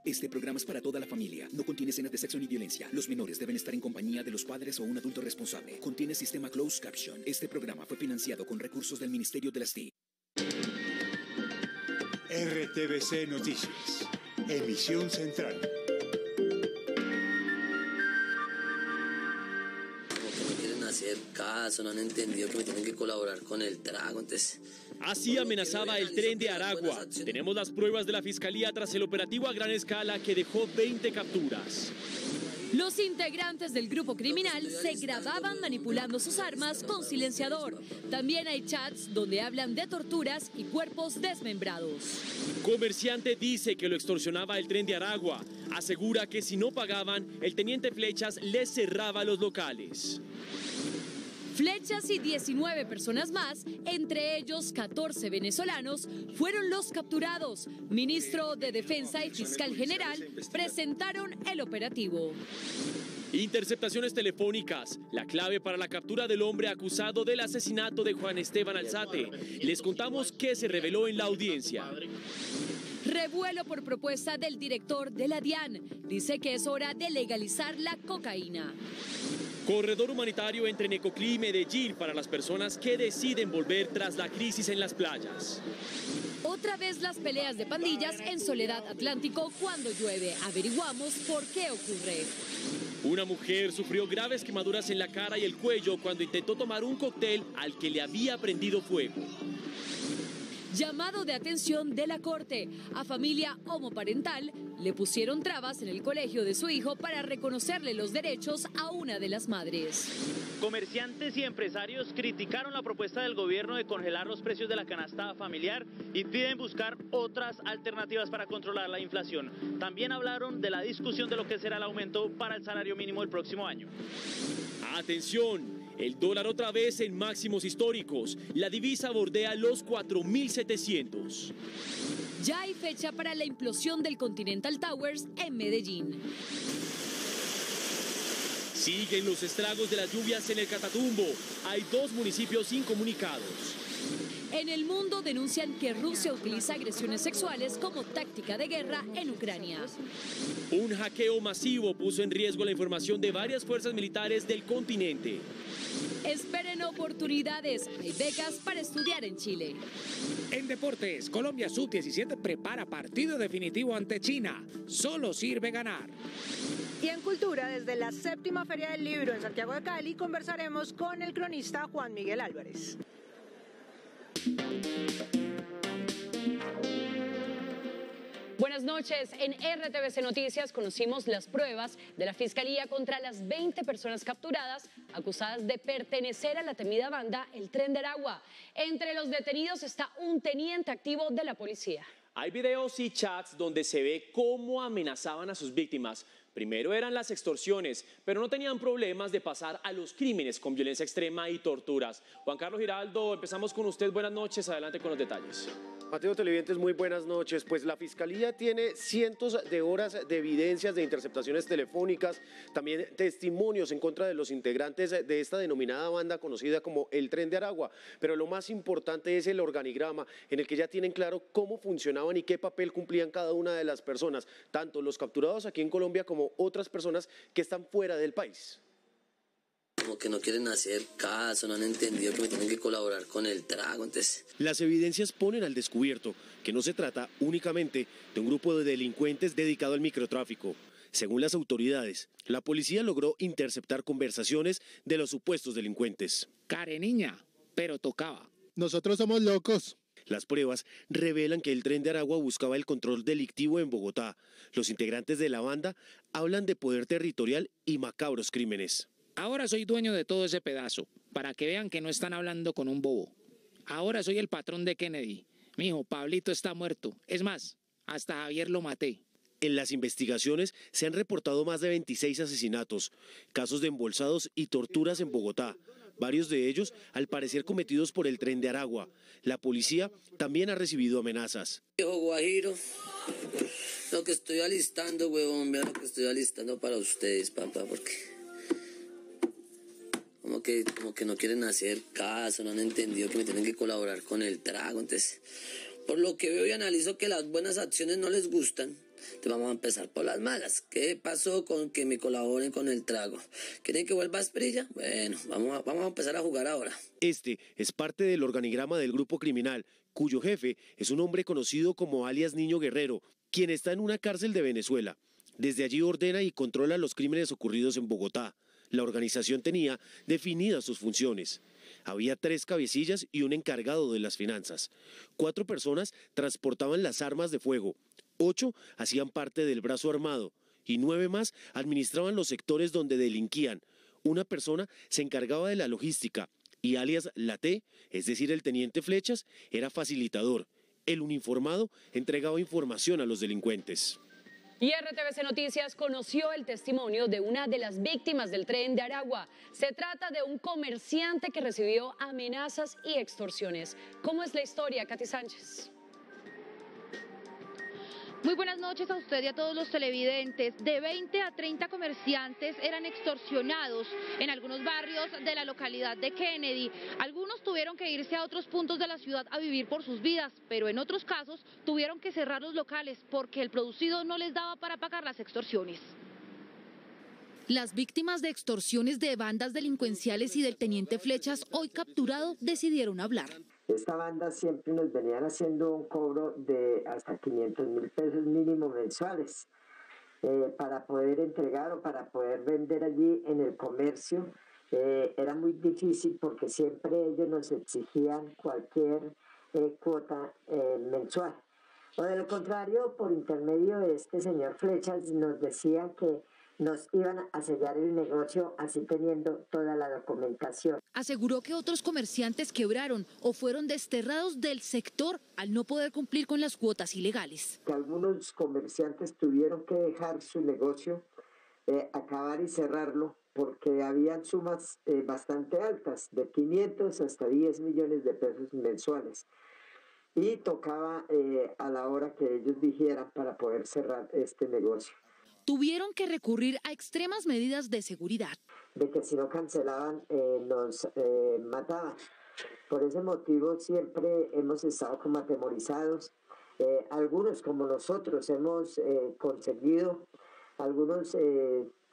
Este programa es para toda la familia. No contiene escenas de sexo ni violencia. Los menores deben estar en compañía de los padres o un adulto responsable. Contiene sistema closed caption. Este programa fue financiado con recursos del Ministerio de las TIC. RTVC Noticias. Emisión central. Hacer caso, no han entendido que me tienen que colaborar con el trago, entonces... Así amenazaba el tren de Aragua. Tenemos las pruebas de la Fiscalía tras el operativo a gran escala que dejó 20 capturas. Los integrantes del grupo criminal se grababan manipulando sus armas con silenciador. También hay chats donde hablan de torturas y cuerpos desmembrados. Comerciante dice que lo extorsionaba el tren de Aragua. Asegura que si no pagaban, el teniente Flechas les cerraba los locales. Flechas y 19 personas más, entre ellos 14 venezolanos, fueron los capturados. Ministro de Defensa y Fiscal General presentaron el operativo. Interceptaciones telefónicas, la clave para la captura del hombre acusado del asesinato de Juan Esteban Alzate. Les contamos qué se reveló en la audiencia. Revuelo por propuesta del director de la DIAN. Dice que es hora de legalizar la cocaína. Corredor humanitario entre Necoclí y Medellín para las personas que deciden volver tras la crisis en las playas. Otra vez las peleas de pandillas en Soledad Atlántico cuando llueve. Averiguamos por qué ocurre. Una mujer sufrió graves quemaduras en la cara y el cuello cuando intentó tomar un cóctel al que le había prendido fuego. Llamado de atención de la Corte. A familia homoparental le pusieron trabas en el colegio de su hijo para reconocerle los derechos a una de las madres. Comerciantes y empresarios criticaron la propuesta del gobierno de congelar los precios de la canasta familiar y piden buscar otras alternativas para controlar la inflación. También hablaron de la discusión de lo que será el aumento para el salario mínimo el próximo año. ¡Atención! El dólar otra vez en máximos históricos. La divisa bordea los 4.700. Ya hay fecha para la implosión del Continental Towers en Medellín. Siguen los estragos de las lluvias en el Catatumbo. Hay 2 municipios incomunicados. En el mundo denuncian que Rusia utiliza agresiones sexuales como táctica de guerra en Ucrania. Un hackeo masivo puso en riesgo la información de varias fuerzas militares del continente. Esperen oportunidades. Hay becas para estudiar en Chile. En deportes, Colombia Sub-17 prepara partido definitivo ante China. Solo sirve ganar. Y en cultura, desde la 7ª Feria del Libro en Santiago de Cali, conversaremos con el cronista Juan Miguel Álvarez. Buenas noches. En RTVC Noticias conocimos las pruebas de la Fiscalía contra las 20 personas capturadas acusadas de pertenecer a la temida banda El Tren de Aragua. Entre los detenidos está un teniente activo de la policía. Hay videos y chats donde se ve cómo amenazaban a sus víctimas. Primero eran las extorsiones, pero no tenían problemas de pasar a los crímenes con violencia extrema y torturas. Juan Carlos Giraldo, empezamos con usted. Buenas noches, adelante con los detalles. Mateo, televidentes, muy buenas noches. Pues la Fiscalía tiene cientos de horas de evidencias de interceptaciones telefónicas, también testimonios en contra de los integrantes de esta denominada banda conocida como El Tren de Aragua. Pero lo más importante es el organigrama, en el que ya tienen claro cómo funcionaban y qué papel cumplían cada una de las personas, tanto los capturados aquí en Colombia como otras personas que están fuera del país. Como que no quieren hacer caso, no han entendido que me tienen que colaborar con el trago, entonces... Las evidencias ponen al descubierto que no se trata únicamente de un grupo de delincuentes dedicado al microtráfico. Según las autoridades, la policía logró interceptar conversaciones de los supuestos delincuentes. Care niña, pero tocaba. Nosotros somos locos. Las pruebas revelan que el Tren de Aragua buscaba el control delictivo en Bogotá. Los integrantes de la banda hablan de poder territorial y macabros crímenes. Ahora soy dueño de todo ese pedazo, para que vean que no están hablando con un bobo. Ahora soy el patrón de Kennedy. Mijo, Pablito está muerto. Es más, hasta Javier lo maté. En las investigaciones se han reportado más de 26 asesinatos, casos de embolsados y torturas en Bogotá, varios de ellos al parecer cometidos por el Tren de Aragua. La policía también ha recibido amenazas. Viejo Guajiro, lo que estoy alistando, huevón, vea lo que estoy alistando para ustedes, papá, porque... Como que no quieren hacer caso, no han entendido que me tienen que colaborar con el trago. Entonces, por lo que veo y analizo que las buenas acciones no les gustan, Entonces vamos a empezar por las malas. ¿Qué pasó con que me colaboren con el trago? ¿Quieren que vuelva a Asprilla? Bueno, vamos a empezar a jugar ahora. Este es parte del organigrama del grupo criminal, cuyo jefe es un hombre conocido como alias Niño Guerrero, quien está en una cárcel de Venezuela. Desde allí ordena y controla los crímenes ocurridos en Bogotá. La organización tenía definidas sus funciones. Había 3 cabecillas y un encargado de las finanzas. 4 personas transportaban las armas de fuego. 8 hacían parte del brazo armado y 9 más administraban los sectores donde delinquían. Una persona se encargaba de la logística y alias La T, es decir, el teniente Flechas, era facilitador. El uniformado entregaba información a los delincuentes. Y RTVC Noticias conoció el testimonio de una de las víctimas del tren de Aragua. Se trata de un comerciante que recibió amenazas y extorsiones. ¿Cómo es la historia, Katy Sánchez? Muy buenas noches a usted y a todos los televidentes. De 20 a 30 comerciantes eran extorsionados en algunos barrios de la localidad de Kennedy. Algunos tuvieron que irse a otros puntos de la ciudad a vivir por sus vidas, pero en otros casos tuvieron que cerrar los locales porque el producido no les daba para pagar las extorsiones. Las víctimas de extorsiones de bandas delincuenciales y del teniente Flechas, hoy capturado, decidieron hablar. Esta banda siempre nos venían haciendo un cobro de hasta 500.000 pesos mínimo mensuales para poder entregar o para poder vender allí en el comercio. Era muy difícil porque siempre ellos nos exigían cualquier cuota mensual. O de lo contrario, por intermedio de este señor Flechas, nos decían que nos iban a sellar el negocio así teniendo toda la documentación. Aseguró que otros comerciantes quebraron o fueron desterrados del sector al no poder cumplir con las cuotas ilegales. Que algunos comerciantes tuvieron que dejar su negocio, acabar y cerrarlo, porque habían sumas bastante altas, de 500 hasta 10 millones de pesos mensuales. Y tocaba a la hora que ellos dijeran para poder cerrar este negocio. Tuvieron que recurrir a extremas medidas de seguridad. De que si no cancelaban, nos mataban. Por ese motivo siempre hemos estado como atemorizados. Algunos como nosotros hemos conseguido algunos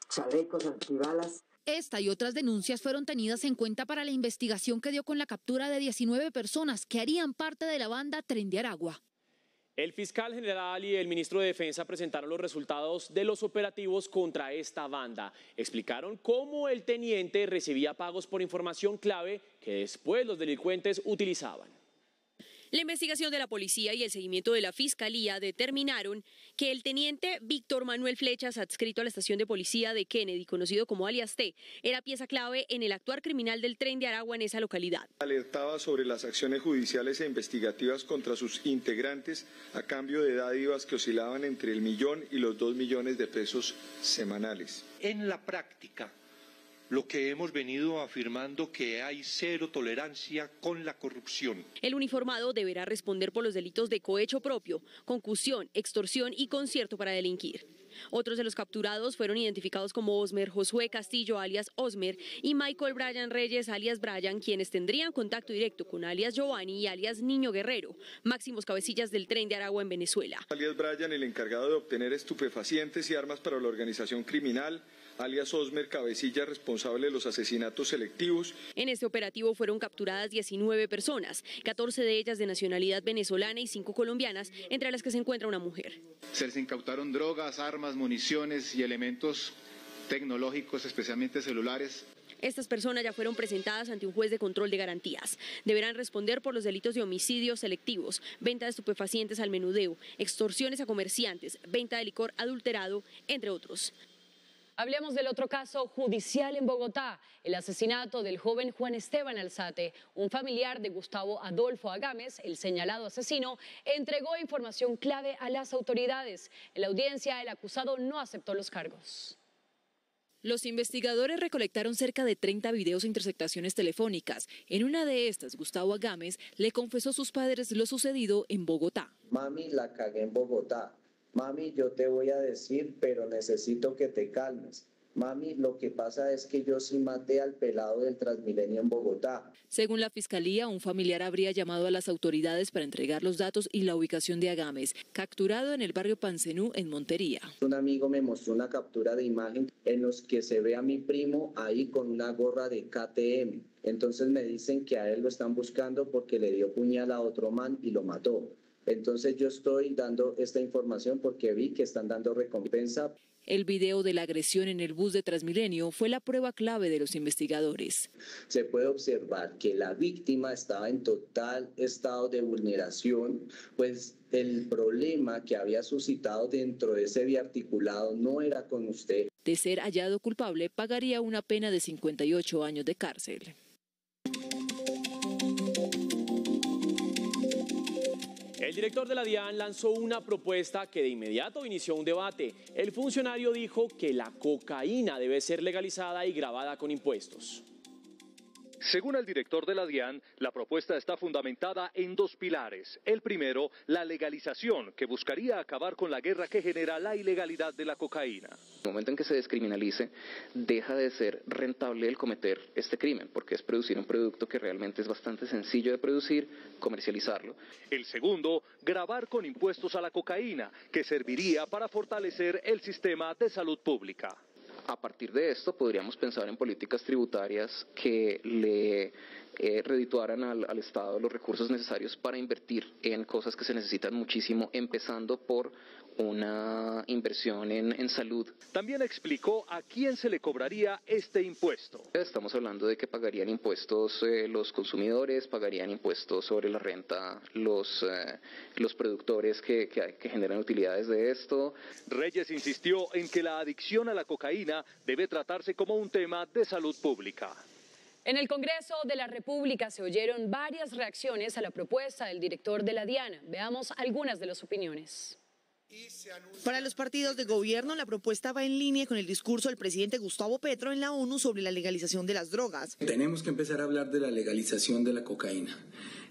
chalecos antibalas. Esta y otras denuncias fueron tenidas en cuenta para la investigación que dio con la captura de 19 personas que harían parte de la banda Tren de Aragua. El fiscal general y el ministro de Defensa presentaron los resultados de los operativos contra esta banda. Explicaron cómo el teniente recibía pagos por información clave que después los delincuentes utilizaban. La investigación de la policía y el seguimiento de la fiscalía determinaron que el teniente Víctor Manuel Flechas, adscrito a la estación de policía de Kennedy, conocido como alias T, era pieza clave en el actuar criminal del Tren de Aragua en esa localidad. Alertaba sobre las acciones judiciales e investigativas contra sus integrantes a cambio de dádivas que oscilaban entre el 1 millón y los 2 millones de pesos semanales. En la práctica, lo que hemos venido afirmando que hay 0 tolerancia con la corrupción. El uniformado deberá responder por los delitos de cohecho propio, concusión, extorsión y concierto para delinquir. Otros de los capturados fueron identificados como Osmer Josué Castillo, alias Osmer, y Michael Brian Reyes, alias Brian, quienes tendrían contacto directo con alias Giovanni y alias Niño Guerrero, máximos cabecillas del Tren de Aragua en Venezuela. Alias Brian, el encargado de obtener estupefacientes y armas para la organización criminal. Alias Osmer, cabecilla responsable de los asesinatos selectivos. En este operativo fueron capturadas 19 personas, 14 de ellas de nacionalidad venezolana y 5 colombianas, entre las que se encuentra una mujer. Se les incautaron drogas, armas, municiones y elementos tecnológicos, especialmente celulares. Estas personas ya fueron presentadas ante un juez de control de garantías. Deberán responder por los delitos de homicidios selectivos, venta de estupefacientes al menudeo, extorsiones a comerciantes, venta de licor adulterado, entre otros. Hablemos del otro caso judicial en Bogotá, el asesinato del joven Juan Esteban Alzate. Un familiar de Gustavo Adolfo Agames, el señalado asesino, entregó información clave a las autoridades. En la audiencia, el acusado no aceptó los cargos. Los investigadores recolectaron cerca de 30 videos e interceptaciones telefónicas. En una de estas, Gustavo Agames le confesó a sus padres lo sucedido en Bogotá. Mami, la cagué en Bogotá. Mami, yo te voy a decir, pero necesito que te calmes. mami, lo que pasa es que yo sí maté al pelado del Transmilenio en Bogotá. Según la Fiscalía, un familiar habría llamado a las autoridades para entregar los datos y la ubicación de Agames, capturado en el barrio Pancenú, en Montería. Un amigo me mostró una captura de imagen en los que se ve a mi primo ahí con una gorra de KTM. Entonces me dicen que a él lo están buscando porque le dio puñal a otro man y lo mató. Entonces yo estoy dando esta información porque vi que están dando recompensa. El video de la agresión en el bus de Transmilenio fue la prueba clave de los investigadores. Se puede observar que la víctima estaba en total estado de vulneración, pues el problema que había suscitado dentro de ese biarticulado no era con usted. De ser hallado culpable, pagaría una pena de 58 años de cárcel. El director de la DIAN lanzó una propuesta que de inmediato inició un debate. El funcionario dijo que la cocaína debe ser legalizada y gravada con impuestos. Según el director de la DIAN, la propuesta está fundamentada en dos pilares. El primero, la legalización, que buscaría acabar con la guerra que genera la ilegalidad de la cocaína. En el momento en que se descriminalice, deja de ser rentable el cometer este crimen, porque es producir un producto que realmente es bastante sencillo de producir, comercializarlo. El segundo, gravar con impuestos a la cocaína, que serviría para fortalecer el sistema de salud pública. A partir de esto podríamos pensar en políticas tributarias que le redituaran al Estado los recursos necesarios para invertir en cosas que se necesitan muchísimo, empezando por una inversión en salud. También explicó a quién se le cobraría este impuesto. Estamos hablando de que pagarían impuestos los consumidores, pagarían impuestos sobre la renta los productores que generan utilidades de esto. Reyes insistió en que la adicción a la cocaína debe tratarse como un tema de salud pública. En el Congreso de la República se oyeron varias reacciones a la propuesta del director de la DIAN. Veamos algunas de las opiniones. Para los partidos de gobierno, la propuesta va en línea con el discurso del presidente Gustavo Petro en la ONU sobre la legalización de las drogas. Tenemos que empezar a hablar de la legalización de la cocaína.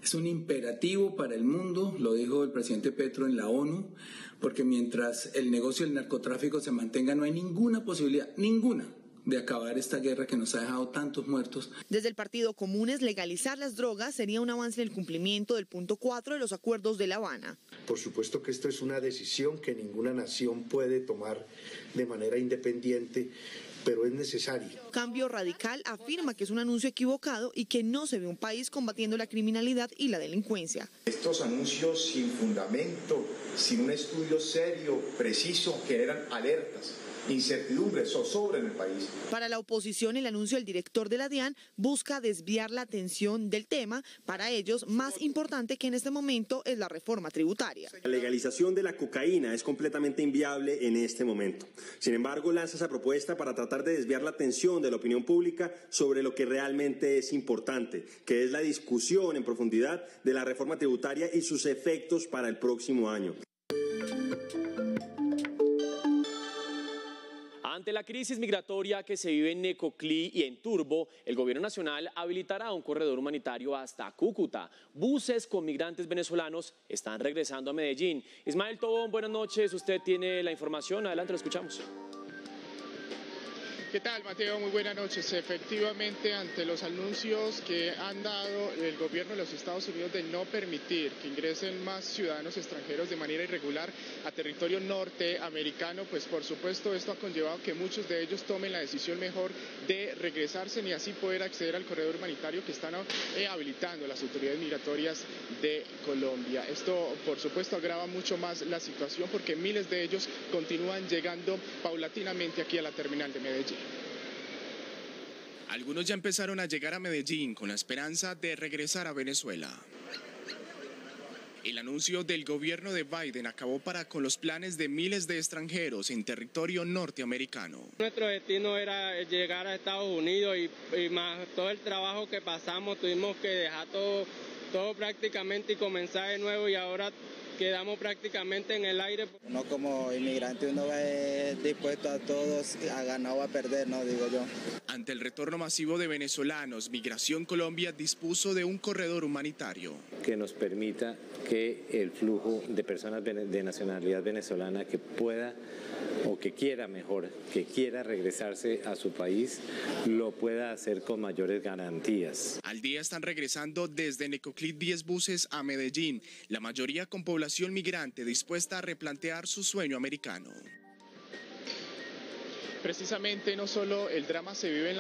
Es un imperativo para el mundo, lo dijo el presidente Petro en la ONU, porque mientras el negocio del narcotráfico se mantenga, no hay ninguna posibilidad, ninguna, de acabar esta guerra que nos ha dejado tantos muertos. Desde el Partido Comunes, legalizar las drogas sería un avance en el cumplimiento del punto 4 de los acuerdos de La Habana. Por supuesto que esto es una decisión que ninguna nación puede tomar de manera independiente, pero es necesario. Cambio Radical afirma que es un anuncio equivocado y que no se ve un país combatiendo la criminalidad y la delincuencia. Estos anuncios sin fundamento, sin un estudio serio, preciso, generan alertas, incertidumbre, zozobra en el país. Para la oposición, el anuncio del director de la DIAN busca desviar la atención del tema. Para ellos, más importante que en este momento es la reforma tributaria. La legalización de la cocaína es completamente inviable en este momento. Sin embargo, lanza esa propuesta para tratar de desviar la atención de la opinión pública sobre lo que realmente es importante, que es la discusión en profundidad de la reforma tributaria y sus efectos para el próximo año. Ante la crisis migratoria que se vive en Necoclí y en Turbo, el gobierno nacional habilitará un corredor humanitario hasta Cúcuta. Buses con migrantes venezolanos están regresando a Medellín. Ismael Tobón, buenas noches. Usted tiene la información. Adelante, lo escuchamos. ¿Qué tal, Mateo? Muy buenas noches. Efectivamente, ante los anuncios que han dado el gobierno de los Estados Unidos de no permitir que ingresen más ciudadanos extranjeros de manera irregular a territorio norteamericano, pues por supuesto esto ha conllevado que muchos de ellos tomen la decisión mejor de regresarse y así poder acceder al corredor humanitario que están habilitando las autoridades migratorias de Colombia. Esto, por supuesto, agrava mucho más la situación porque miles de ellos continúan llegando paulatinamente aquí a la terminal de Medellín. Algunos ya empezaron a llegar a Medellín con la esperanza de regresar a Venezuela. El anuncio del gobierno de Biden acabó con los planes de miles de extranjeros en territorio norteamericano. Nuestro destino era llegar a Estados Unidos y más todo el trabajo que pasamos, tuvimos que dejar todo prácticamente y comenzar de nuevo y ahora quedamos prácticamente en el aire. Uno como inmigrante, uno va dispuesto a todos, a ganar o a perder, ¿no? Digo yo. Ante el retorno masivo de venezolanos, Migración Colombia dispuso de un corredor humanitario que nos permita que el flujo de personas de nacionalidad venezolana que pueda o que quiera mejor, que quiera regresarse a su país, lo pueda hacer con mayores garantías. Al día están regresando desde Necoclí 10 buses a Medellín, la mayoría con población migrante dispuesta a replantear su sueño americano. Precisamente no solo el drama se vive en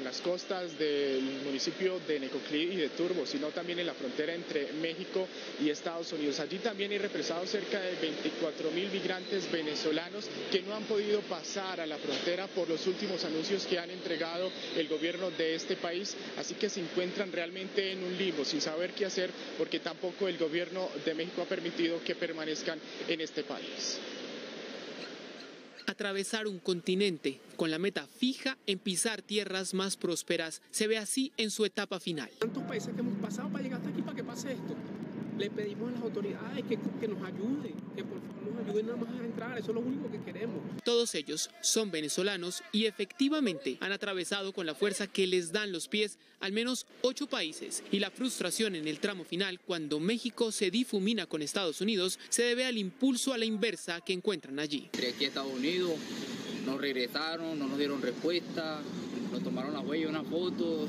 las costas del municipio de Necoclí y de Turbo, sino también en la frontera entre México y Estados Unidos. Allí también hay represados cerca de 24.000 migrantes venezolanos que no han podido pasar a la frontera por los últimos anuncios que han entregado el gobierno de este país, así que se encuentran realmente en un limbo, sin saber qué hacer, porque tampoco el gobierno de México ha permitido que permanezcan en este país. Atravesar un continente con la meta fija en pisar tierras más prósperas se ve así en su etapa final. ¿Cuántos países que hemos pasado para llegar hasta aquí para que pase esto? Le pedimos a las autoridades que nos ayuden, que por favor nos ayuden nada más a entrar, eso es lo único que queremos. Todos ellos son venezolanos y efectivamente han atravesado con la fuerza que les dan los pies al menos 8 países y la frustración en el tramo final cuando México se difumina con Estados Unidos se debe al impulso a la inversa que encuentran allí. Entré aquí a Estados Unidos, nos regresaron, no nos dieron respuesta, nos tomaron la huella, una foto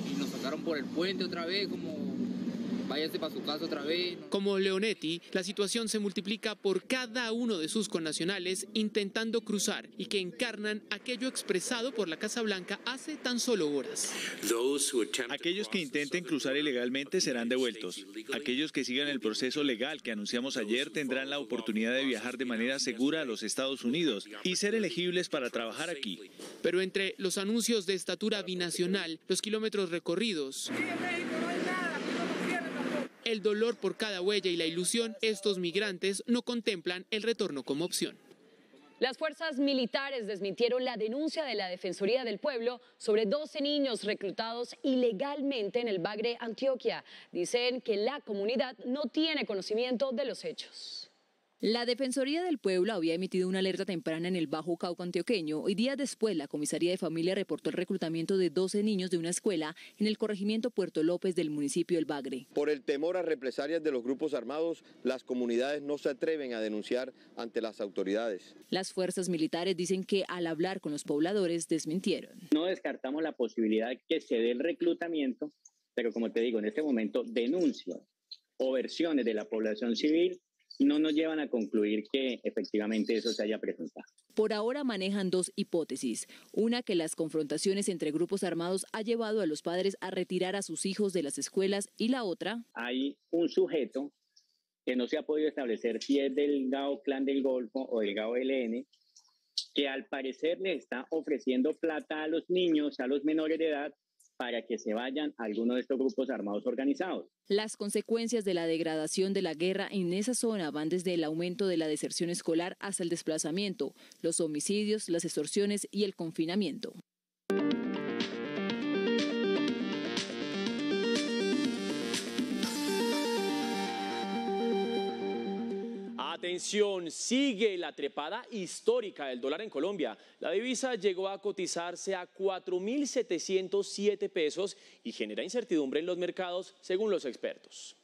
y nos sacaron por el puente otra vez como... váyase para su casa otra vez. Como Leonetti, la situación se multiplica por cada uno de sus connacionales intentando cruzar y que encarnan aquello expresado por la Casa Blanca hace tan solo horas. Aquellos que intenten cruzar ilegalmente serán devueltos. Aquellos que sigan el proceso legal que anunciamos ayer tendrán la oportunidad de viajar de manera segura a los Estados Unidos y ser elegibles para trabajar aquí. Pero entre los anuncios de estatura binacional, los kilómetros recorridos, el dolor por cada huella y la ilusión, estos migrantes no contemplan el retorno como opción. Las fuerzas militares desmintieron la denuncia de la Defensoría del Pueblo sobre 12 niños reclutados ilegalmente en el Bagre, Antioquia. Dicen que la comunidad no tiene conocimiento de los hechos. La Defensoría del Pueblo había emitido una alerta temprana en el Bajo Cauca antioqueño y días después la Comisaría de Familia reportó el reclutamiento de 12 niños de una escuela en el corregimiento Puerto López del municipio del Bagre. Por el temor a represalias de los grupos armados, las comunidades no se atreven a denunciar ante las autoridades. Las fuerzas militares dicen que al hablar con los pobladores desmintieron. No descartamos la posibilidad de que se dé el reclutamiento, pero como te digo, en este momento denuncias o versiones de la población civil no nos llevan a concluir que efectivamente eso se haya presentado. Por ahora manejan 2 hipótesis. Una, que las confrontaciones entre grupos armados ha llevado a los padres a retirar a sus hijos de las escuelas, y la otra... Hay un sujeto que no se ha podido establecer si es del GAO Clan del Golfo o del GAO ELN, que al parecer le está ofreciendo plata a los niños, a los menores de edad, para que se vayan a alguno de estos grupos armados organizados. Las consecuencias de la degradación de la guerra en esa zona van desde el aumento de la deserción escolar hasta el desplazamiento, los homicidios, las extorsiones y el confinamiento. Atención, sigue la trepada histórica del dólar en Colombia. La divisa llegó a cotizarse a 4.707 pesos y genera incertidumbre en los mercados, según los expertos.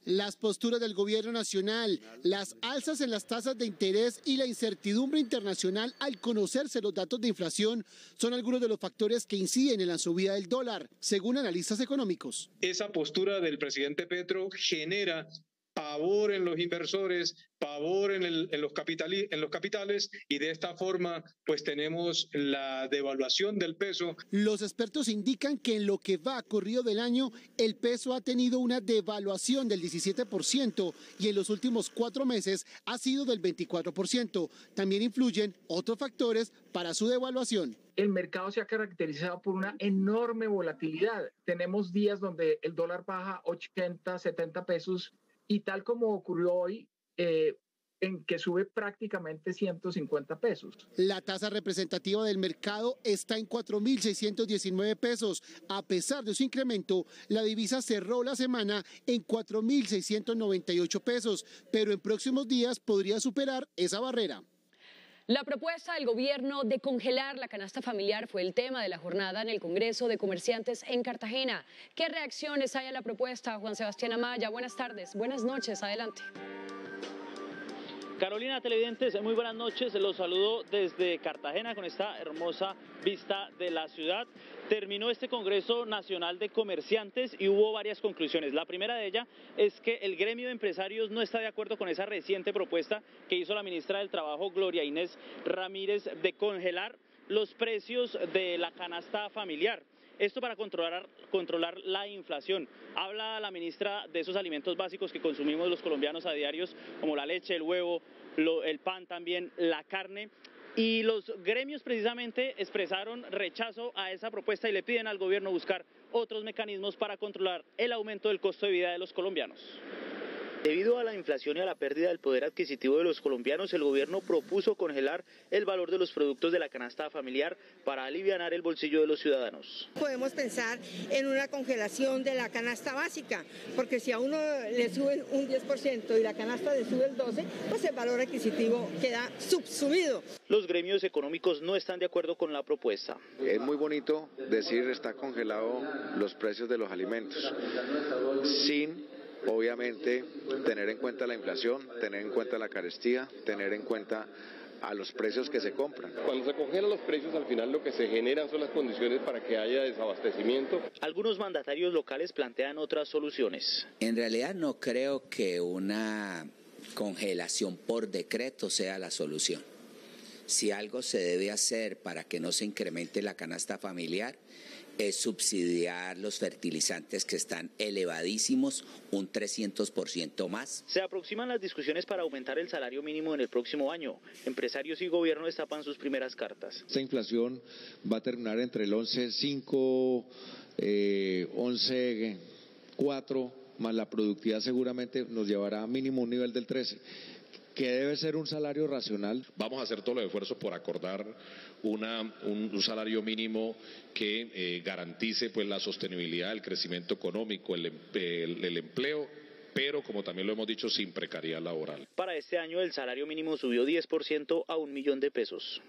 Las posturas del gobierno nacional, las alzas en las tasas de interés y la incertidumbre internacional al conocerse los datos de inflación son algunos de los factores que inciden en la subida del dólar, según analistas económicos. Esa postura del presidente Petro genera pavor en los inversores, pavor en los capitales, y de esta forma pues tenemos la devaluación del peso. Los expertos indican que en lo que va corrido del año el peso ha tenido una devaluación del 17% y en los últimos 4 meses ha sido del 24%. También influyen otros factores para su devaluación. El mercado se ha caracterizado por una enorme volatilidad. Tenemos días donde el dólar baja 80, 70 pesos y tal como ocurrió hoy, en que sube prácticamente 150 pesos. La tasa representativa del mercado está en 4.619 pesos. A pesar de su incremento, la divisa cerró la semana en 4.698 pesos, pero en próximos días podría superar esa barrera. La propuesta del gobierno de congelar la canasta familiar fue el tema de la jornada en el Congreso de Comerciantes en Cartagena. ¿Qué reacciones hay a la propuesta? Juan Sebastián Amaya, buenas tardes, buenas noches, adelante. Carolina, televidentes, muy buenas noches. Los saludo desde Cartagena con esta hermosa vista de la ciudad. Terminó este Congreso Nacional de Comerciantes y hubo varias conclusiones. La primera de ellas es que el gremio de empresarios no está de acuerdo con esa reciente propuesta que hizo la ministra del Trabajo, Gloria Inés Ramírez, de congelar los precios de la canasta familiar. Esto para controlar la inflación. Habla la ministra de esos alimentos básicos que consumimos los colombianos a diarios, como la leche, el huevo, el pan también, la carne. Y los gremios precisamente expresaron rechazo a esa propuesta y le piden al gobierno buscar otros mecanismos para controlar el aumento del costo de vida de los colombianos. Debido a la inflación y a la pérdida del poder adquisitivo de los colombianos, el gobierno propuso congelar el valor de los productos de la canasta familiar para alivianar el bolsillo de los ciudadanos. Podemos pensar en una congelación de la canasta básica, porque si a uno le suben un 10% y la canasta le sube el 12%, pues el valor adquisitivo queda subsumido. Los gremios económicos no están de acuerdo con la propuesta. Es muy bonito decir está congelado los precios de los alimentos, sin obviamente tener en cuenta la inflación, tener en cuenta la carestía, tener en cuenta a los precios que se compran. Cuando se congelan los precios, al final lo que se generan son las condiciones para que haya desabastecimiento. Algunos mandatarios locales plantean otras soluciones. En realidad no creo que una congelación por decreto sea la solución. Si algo se debe hacer para que no se incremente la canasta familiar, es subsidiar los fertilizantes que están elevadísimos, un 300% más. Se aproximan las discusiones para aumentar el salario mínimo en el próximo año. Empresarios y gobierno destapan sus primeras cartas. Esta inflación va a terminar entre el 11.5, 11.4, más la productividad seguramente nos llevará a mínimo un nivel del 13. Que debe ser un salario racional. Vamos a hacer todos los esfuerzos por acordar un salario mínimo que garantice pues la sostenibilidad, el crecimiento económico, el empleo, pero como también lo hemos dicho, sin precariedad laboral. Para este año el salario mínimo subió 10% a 1 millón de pesos.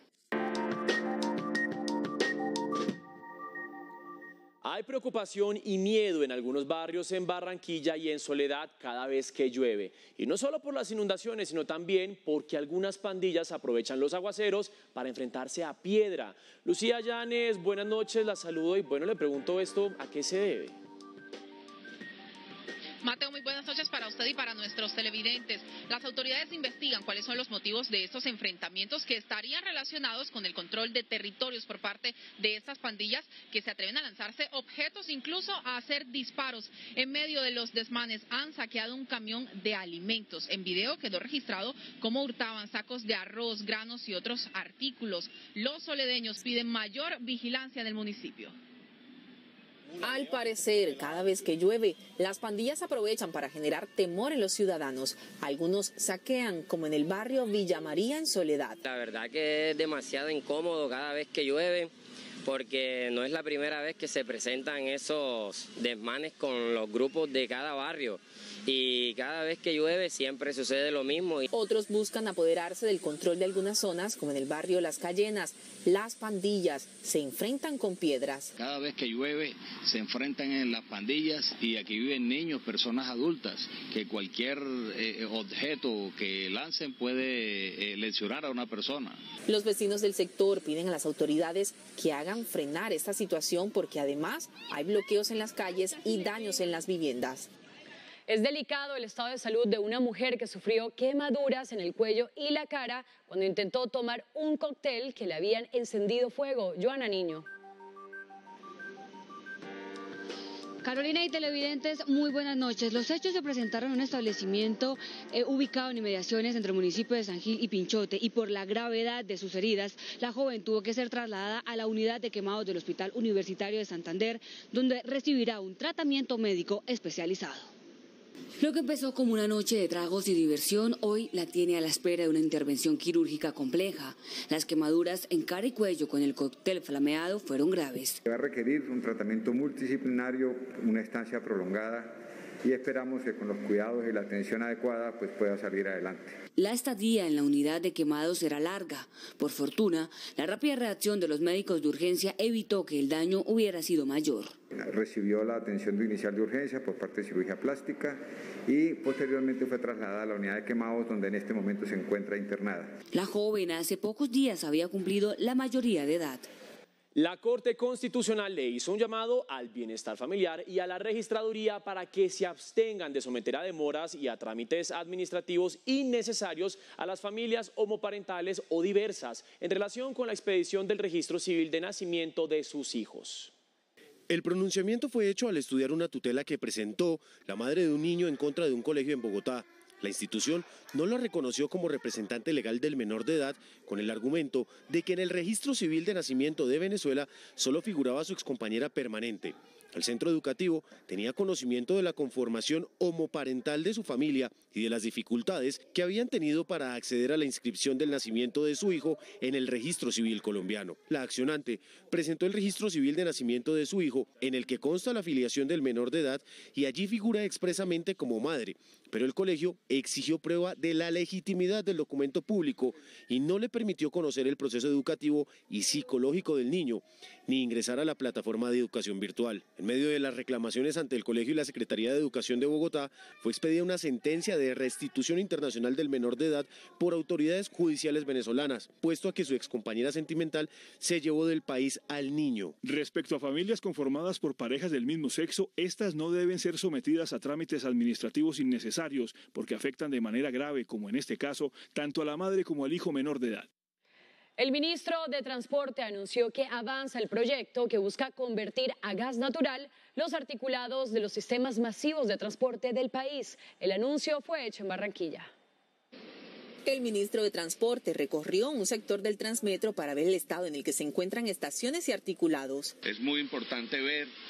Hay preocupación y miedo en algunos barrios en Barranquilla y en Soledad cada vez que llueve. Y no solo por las inundaciones, sino también porque algunas pandillas aprovechan los aguaceros para enfrentarse a piedra. Lucía Llanes, buenas noches, la saludo y bueno, le pregunto esto, ¿a qué se debe? Mateo, muy buenas noches para usted y para nuestros televidentes. Las autoridades investigan cuáles son los motivos de estos enfrentamientos que estarían relacionados con el control de territorios por parte de estas pandillas que se atreven a lanzarse objetos, incluso a hacer disparos. En medio de los desmanes han saqueado un camión de alimentos. En video quedó registrado cómo hurtaban sacos de arroz, granos y otros artículos. Los soledeños piden mayor vigilancia en el municipio. Al parecer, cada vez que llueve, las pandillas aprovechan para generar temor en los ciudadanos. Algunos saquean, como en el barrio Villa María en Soledad. La verdad que es demasiado incómodo cada vez que llueve, porque no es la primera vez que se presentan esos desmanes con los grupos de cada barrio. Y cada vez que llueve siempre sucede lo mismo. Otros buscan apoderarse del control de algunas zonas, como en el barrio Las Cayenas. Las pandillas se enfrentan con piedras. Cada vez que llueve se enfrentan en las pandillas y aquí viven niños, personas adultas, que cualquier objeto que lancen puede lesionar a una persona. Los vecinos del sector piden a las autoridades que hagan frenar esta situación porque además hay bloqueos en las calles y daños en las viviendas. Es delicado el estado de salud de una mujer que sufrió quemaduras en el cuello y la cara cuando intentó tomar un cóctel que le habían encendido fuego. Joana Niño. Carolina y televidentes, muy buenas noches. Los hechos se presentaron en un establecimiento ubicado en inmediaciones entre el municipio de San Gil y Pinchote y por la gravedad de sus heridas, la joven tuvo que ser trasladada a la unidad de quemados del Hospital Universitario de Santander, donde recibirá un tratamiento médico especializado. Lo que empezó como una noche de tragos y diversión, hoy la tiene a la espera de una intervención quirúrgica compleja. Las quemaduras en cara y cuello con el cóctel flameado fueron graves. Va a requerir un tratamiento multidisciplinario, una estancia prolongada y esperamos que con los cuidados y la atención adecuada pues pueda salir adelante. La estadía en la unidad de quemados será larga. Por fortuna, la rápida reacción de los médicos de urgencia evitó que el daño hubiera sido mayor. Recibió la atención inicial de urgencia por parte de cirugía plástica y posteriormente fue trasladada a la unidad de quemados donde en este momento se encuentra internada. La joven hace pocos días había cumplido la mayoría de edad. La Corte Constitucional le hizo un llamado al bienestar familiar y a la registraduría para que se abstengan de someter a demoras y a trámites administrativos innecesarios a las familias homoparentales o diversas en relación con la expedición del registro civil de nacimiento de sus hijos. El pronunciamiento fue hecho al estudiar una tutela que presentó la madre de un niño en contra de un colegio en Bogotá. La institución no lo reconoció como representante legal del menor de edad con el argumento de que en el registro civil de nacimiento de Venezuela solo figuraba su excompañera permanente. El centro educativo tenía conocimiento de la conformación homoparental de su familia y de las dificultades que habían tenido para acceder a la inscripción del nacimiento de su hijo en el registro civil colombiano. La accionante presentó el registro civil de nacimiento de su hijo en el que consta la afiliación del menor de edad y allí figura expresamente como madre, pero el colegio exigió prueba de la legitimidad del documento público y no le permitió conocer el proceso educativo y psicológico del niño, ni ingresar a la plataforma de educación virtual. En medio de las reclamaciones ante el colegio y la Secretaría de Educación de Bogotá, fue expedida una sentencia de restitución internacional del menor de edad por autoridades judiciales venezolanas, puesto a que su excompañera sentimental se llevó del país al niño. Respecto a familias conformadas por parejas del mismo sexo, estas no deben ser sometidas a trámites administrativos innecesarios porque afectan de manera grave, como en este caso, tanto a la madre como al hijo menor de edad. El ministro de Transporte anunció que avanza el proyecto que busca convertir a gas natural los articulados de los sistemas masivos de transporte del país. El anuncio fue hecho en Barranquilla. El ministro de Transporte recorrió un sector del Transmetro para ver el estado en el que se encuentran estaciones y articulados. Es muy importante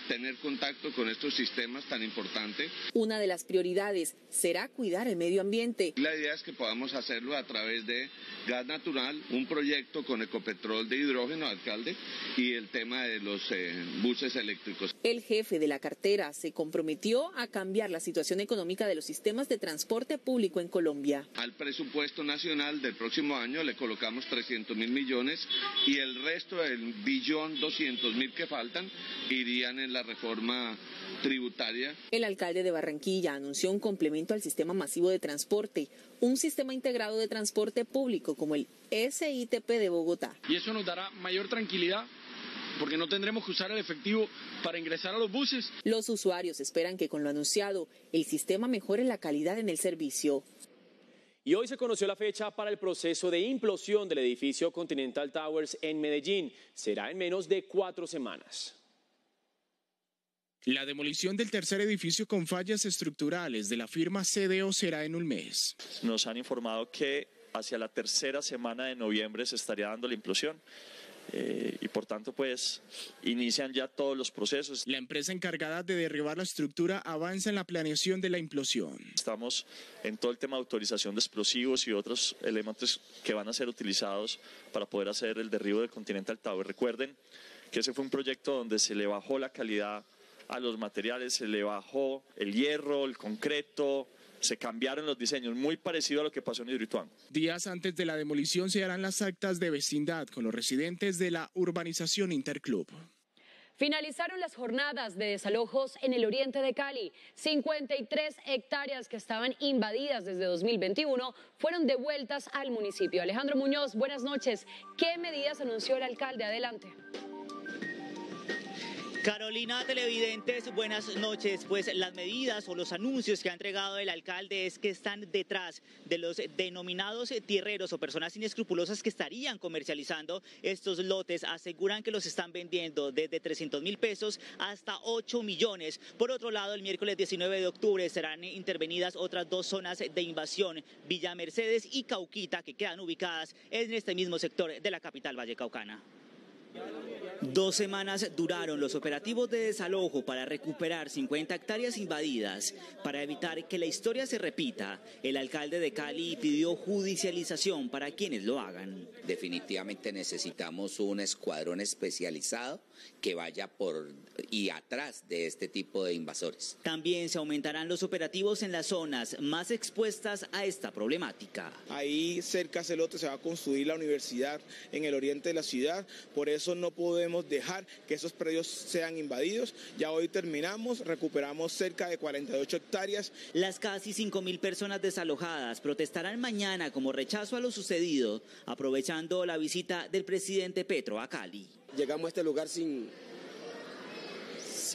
tener contacto con estos sistemas tan importantes. Una de las prioridades será cuidar el medio ambiente. La idea es que podamos hacerlo a través de gas natural, un proyecto con Ecopetrol de hidrógeno, alcalde, y el tema de los buses eléctricos. El jefe de la cartera se comprometió a cambiar la situación económica de los sistemas de transporte público en Colombia. Al presupuesto nacional del próximo año le colocamos 300.000 millones y el resto del 1.200.000 que faltan irían en la reforma tributaria. El alcalde de Barranquilla anunció un complemento al sistema masivo de transporte, un sistema integrado de transporte público como el SITP de Bogotá. Y eso nos dará mayor tranquilidad porque no tendremos que usar el efectivo para ingresar a los buses. Los usuarios esperan que con lo anunciado el sistema mejore la calidad en el servicio. Y hoy se conoció la fecha para el proceso de implosión del edificio Continental Towers en Medellín. Será en menos de 4 semanas. La demolición del tercer edificio con fallas estructurales de la firma CDO será en un mes. Nos han informado que hacia la tercera semana de noviembre se estaría dando la implosión. Y por tanto pues inician ya todos los procesos. La empresa encargada de derribar la estructura avanza en la planeación de la implosión. Estamos en todo el tema de autorización de explosivos y otros elementos que van a ser utilizados para poder hacer el derribo del Continental Tower. Recuerden que ese fue un proyecto donde se le bajó la calidad a los materiales, se le bajó el hierro, el concreto, se cambiaron los diseños, muy parecido a lo que pasó en Hidroituango. Días antes de la demolición se harán las actas de vecindad con los residentes de la urbanización Interclub. Finalizaron las jornadas de desalojos en el oriente de Cali. 53 hectáreas que estaban invadidas desde 2021 fueron devueltas al municipio. Alejandro Muñoz, buenas noches. ¿Qué medidas anunció el alcalde? Adelante. Carolina, televidentes, buenas noches. Pues las medidas o los anuncios que ha entregado el alcalde es que están detrás de los denominados tierreros o personas inescrupulosas que estarían comercializando estos lotes. Aseguran que los están vendiendo desde 300.000 pesos hasta 8 millones. Por otro lado, el miércoles 19 de octubre serán intervenidas otras 2 zonas de invasión, Villa Mercedes y Cauquita, que quedan ubicadas en este mismo sector de la capital vallecaucana. 2 semanas duraron los operativos de desalojo para recuperar 50 hectáreas invadidas. Para evitar que la historia se repita, el alcalde de Cali pidió judicialización para quienes lo hagan. Definitivamente necesitamos un escuadrón especializado que vaya por y atrás de este tipo de invasores. También se aumentarán los operativos en las zonas más expuestas a esta problemática. Ahí cerca a Celote se va a construir la universidad en el oriente de la ciudad, por eso no podemos dejar que esos predios sean invadidos. Ya hoy terminamos, recuperamos cerca de 48 hectáreas. Las casi 5.000 personas desalojadas protestarán mañana como rechazo a lo sucedido, aprovechando la visita del presidente Petro a Cali. Llegamos a este lugar sin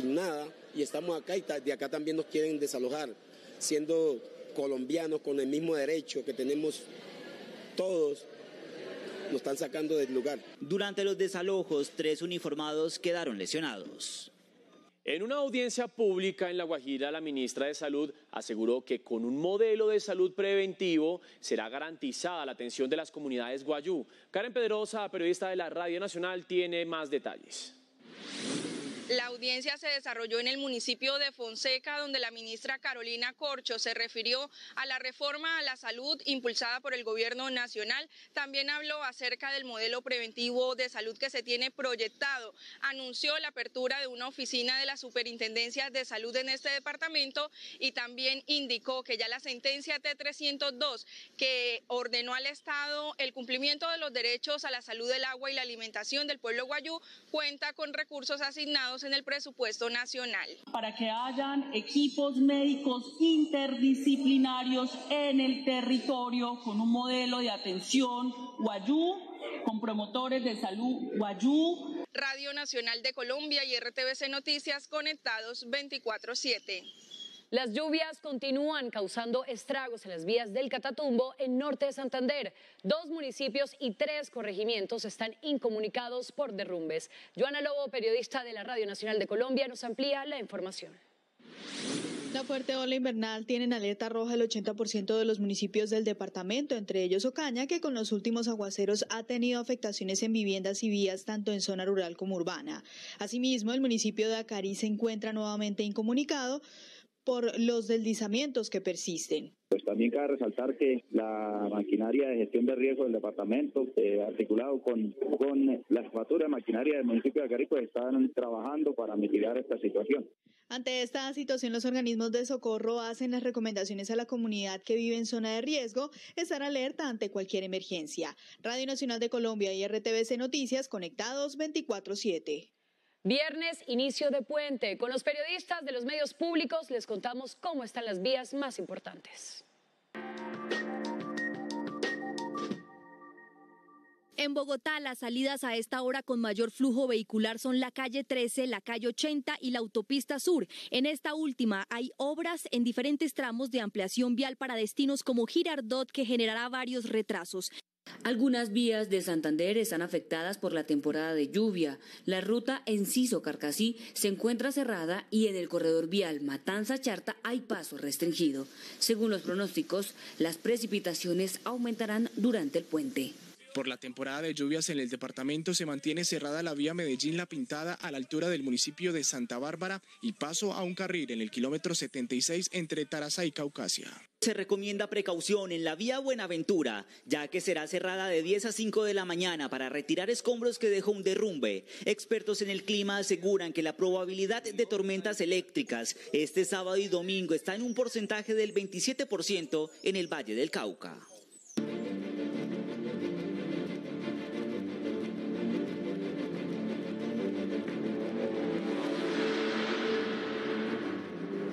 nada y estamos acá y de acá también nos quieren desalojar, siendo colombianos con el mismo derecho que tenemos todos. Nos están sacando del lugar. Durante los desalojos, 3 uniformados quedaron lesionados. En una audiencia pública en La Guajira, la ministra de Salud aseguró que con un modelo de salud preventivo será garantizada la atención de las comunidades guayú. Karen Pedrosa, periodista de la Radio Nacional, tiene más detalles. La audiencia se desarrolló en el municipio de Fonseca, donde la ministra Carolina Corcho se refirió a la reforma a la salud impulsada por el gobierno nacional. También habló acerca del modelo preventivo de salud que se tiene proyectado. Anunció la apertura de una oficina de la Superintendencia de Salud en este departamento y también indicó que ya la sentencia T302, que ordenó al Estado el cumplimiento de los derechos a la salud del agua y la alimentación del pueblo guayú, cuenta con recursos asignados en el presupuesto nacional. Para que hayan equipos médicos interdisciplinarios en el territorio con un modelo de atención guayú, con promotores de salud guayú. Radio Nacional de Colombia y RTVC Noticias conectados 24/7. Las lluvias continúan causando estragos en las vías del Catatumbo en norte de Santander. 2 municipios y 3 corregimientos están incomunicados por derrumbes. Joana Lobo, periodista de la Radio Nacional de Colombia, nos amplía la información. La fuerte ola invernal tiene en alerta roja el 80% de los municipios del departamento, entre ellos Ocaña, que con los últimos aguaceros ha tenido afectaciones en viviendas y vías tanto en zona rural como urbana. Asimismo, el municipio de Acarí se encuentra nuevamente incomunicado por los deslizamientos que persisten. Pues también cabe resaltar que la maquinaria de gestión de riesgo del departamento, articulado con la jefatura de maquinaria del municipio de Acarí, pues están trabajando para mitigar esta situación. Ante esta situación, los organismos de socorro hacen las recomendaciones a la comunidad que vive en zona de riesgo, estar alerta ante cualquier emergencia. Radio Nacional de Colombia y RTVC Noticias conectados 24/7. Viernes, inicio de puente. Con los periodistas de los medios públicos les contamos cómo están las vías más importantes. En Bogotá, las salidas a esta hora con mayor flujo vehicular son la calle 13, la calle 80 y la autopista sur. En esta última hay obras en diferentes tramos de ampliación vial para destinos como Girardot, que generará varios retrasos. Algunas vías de Santander están afectadas por la temporada de lluvia. La ruta Enciso-Carcasí se encuentra cerrada y en el corredor vial Matanza-Charta hay paso restringido. Según los pronósticos, las precipitaciones aumentarán durante el puente. Por la temporada de lluvias en el departamento se mantiene cerrada la vía Medellín-La Pintada a la altura del municipio de Santa Bárbara y paso a un carril en el kilómetro 76 entre Taraza y Caucasia. Se recomienda precaución en la vía Buenaventura, ya que será cerrada de 10 a 5 de la mañana para retirar escombros que dejó un derrumbe. Expertos en el clima aseguran que la probabilidad de tormentas eléctricas este sábado y domingo está en un porcentaje del 27% en el Valle del Cauca.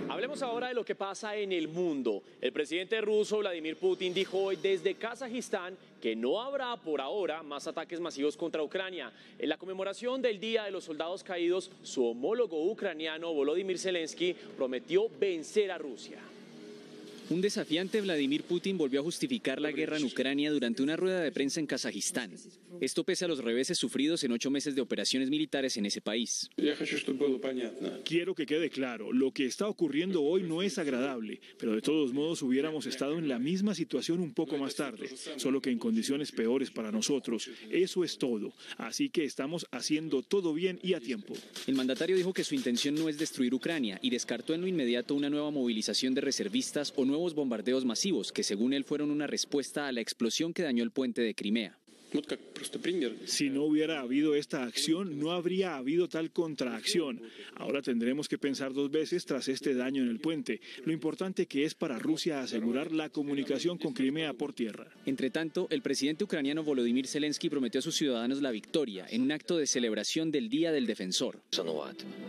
Hablemos ahora de lo que pasa en el mundo. El presidente ruso Vladimir Putin dijo hoy desde Kazajistán que no habrá por ahora más ataques masivos contra Ucrania. En la conmemoración del Día de los Soldados Caídos, su homólogo ucraniano Volodymyr Zelensky prometió vencer a Rusia. Un desafiante Vladimir Putin volvió a justificar la guerra en Ucrania durante una rueda de prensa en Kazajistán. Esto pese a los reveses sufridos en 8 meses de operaciones militares en ese país. Quiero que quede claro, lo que está ocurriendo hoy no es agradable, pero de todos modos hubiéramos estado en la misma situación un poco más tarde, solo que en condiciones peores para nosotros. Eso es todo. Así que estamos haciendo todo bien y a tiempo. El mandatario dijo que su intención no es destruir Ucrania y descartó en lo inmediato una nueva movilización de reservistas o nuevos bombardeos masivos que según él fueron una respuesta a la explosión que dañó el puente de Crimea. Si no hubiera habido esta acción, no habría habido tal contraacción. Ahora tendremos que pensar 2 veces tras este daño en el puente. Lo importante que es para Rusia asegurar la comunicación con Crimea por tierra. Entre tanto, el presidente ucraniano Volodymyr Zelensky prometió a sus ciudadanos la victoria en un acto de celebración del Día del Defensor.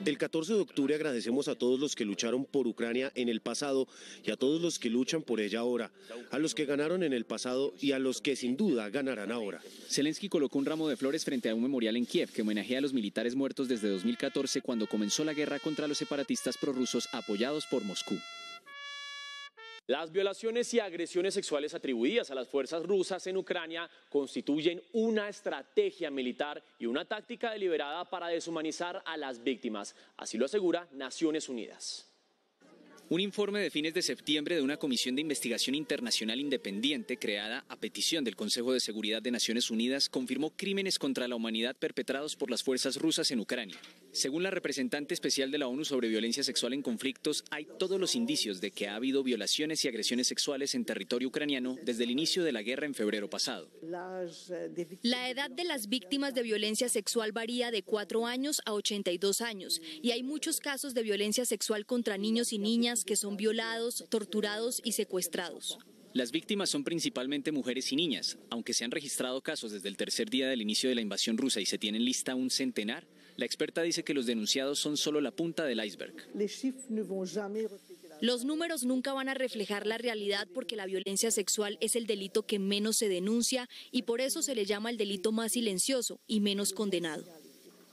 El 14 de octubre agradecemos a todos los que lucharon por Ucrania en el pasado y a todos los que luchan por ella ahora, a los que ganaron en el pasado y a los que sin duda ganarán ahora. Zelensky colocó un ramo de flores frente a un memorial en Kiev que homenajea a los militares muertos desde 2014 cuando comenzó la guerra contra los separatistas prorrusos apoyados por Moscú. Las violaciones y agresiones sexuales atribuidas a las fuerzas rusas en Ucrania constituyen una estrategia militar y una táctica deliberada para deshumanizar a las víctimas. Así lo asegura Naciones Unidas. Un informe de fines de septiembre de una comisión de investigación internacional independiente creada a petición del Consejo de Seguridad de Naciones Unidas confirmó crímenes contra la humanidad perpetrados por las fuerzas rusas en Ucrania. Según la representante especial de la ONU sobre violencia sexual en conflictos, hay todos los indicios de que ha habido violaciones y agresiones sexuales en territorio ucraniano desde el inicio de la guerra en febrero pasado. La edad de las víctimas de violencia sexual varía de 4 años a 82 años y hay muchos casos de violencia sexual contra niños y niñas que son violados, torturados y secuestrados. Las víctimas son principalmente mujeres y niñas. Aunque se han registrado casos desde el tercer día del inicio de la invasión rusa y se tiene en lista un centenar, la experta dice que los denunciados son solo la punta del iceberg. Los números nunca van a reflejar la realidad porque la violencia sexual es el delito que menos se denuncia y por eso se le llama el delito más silencioso y menos condenado.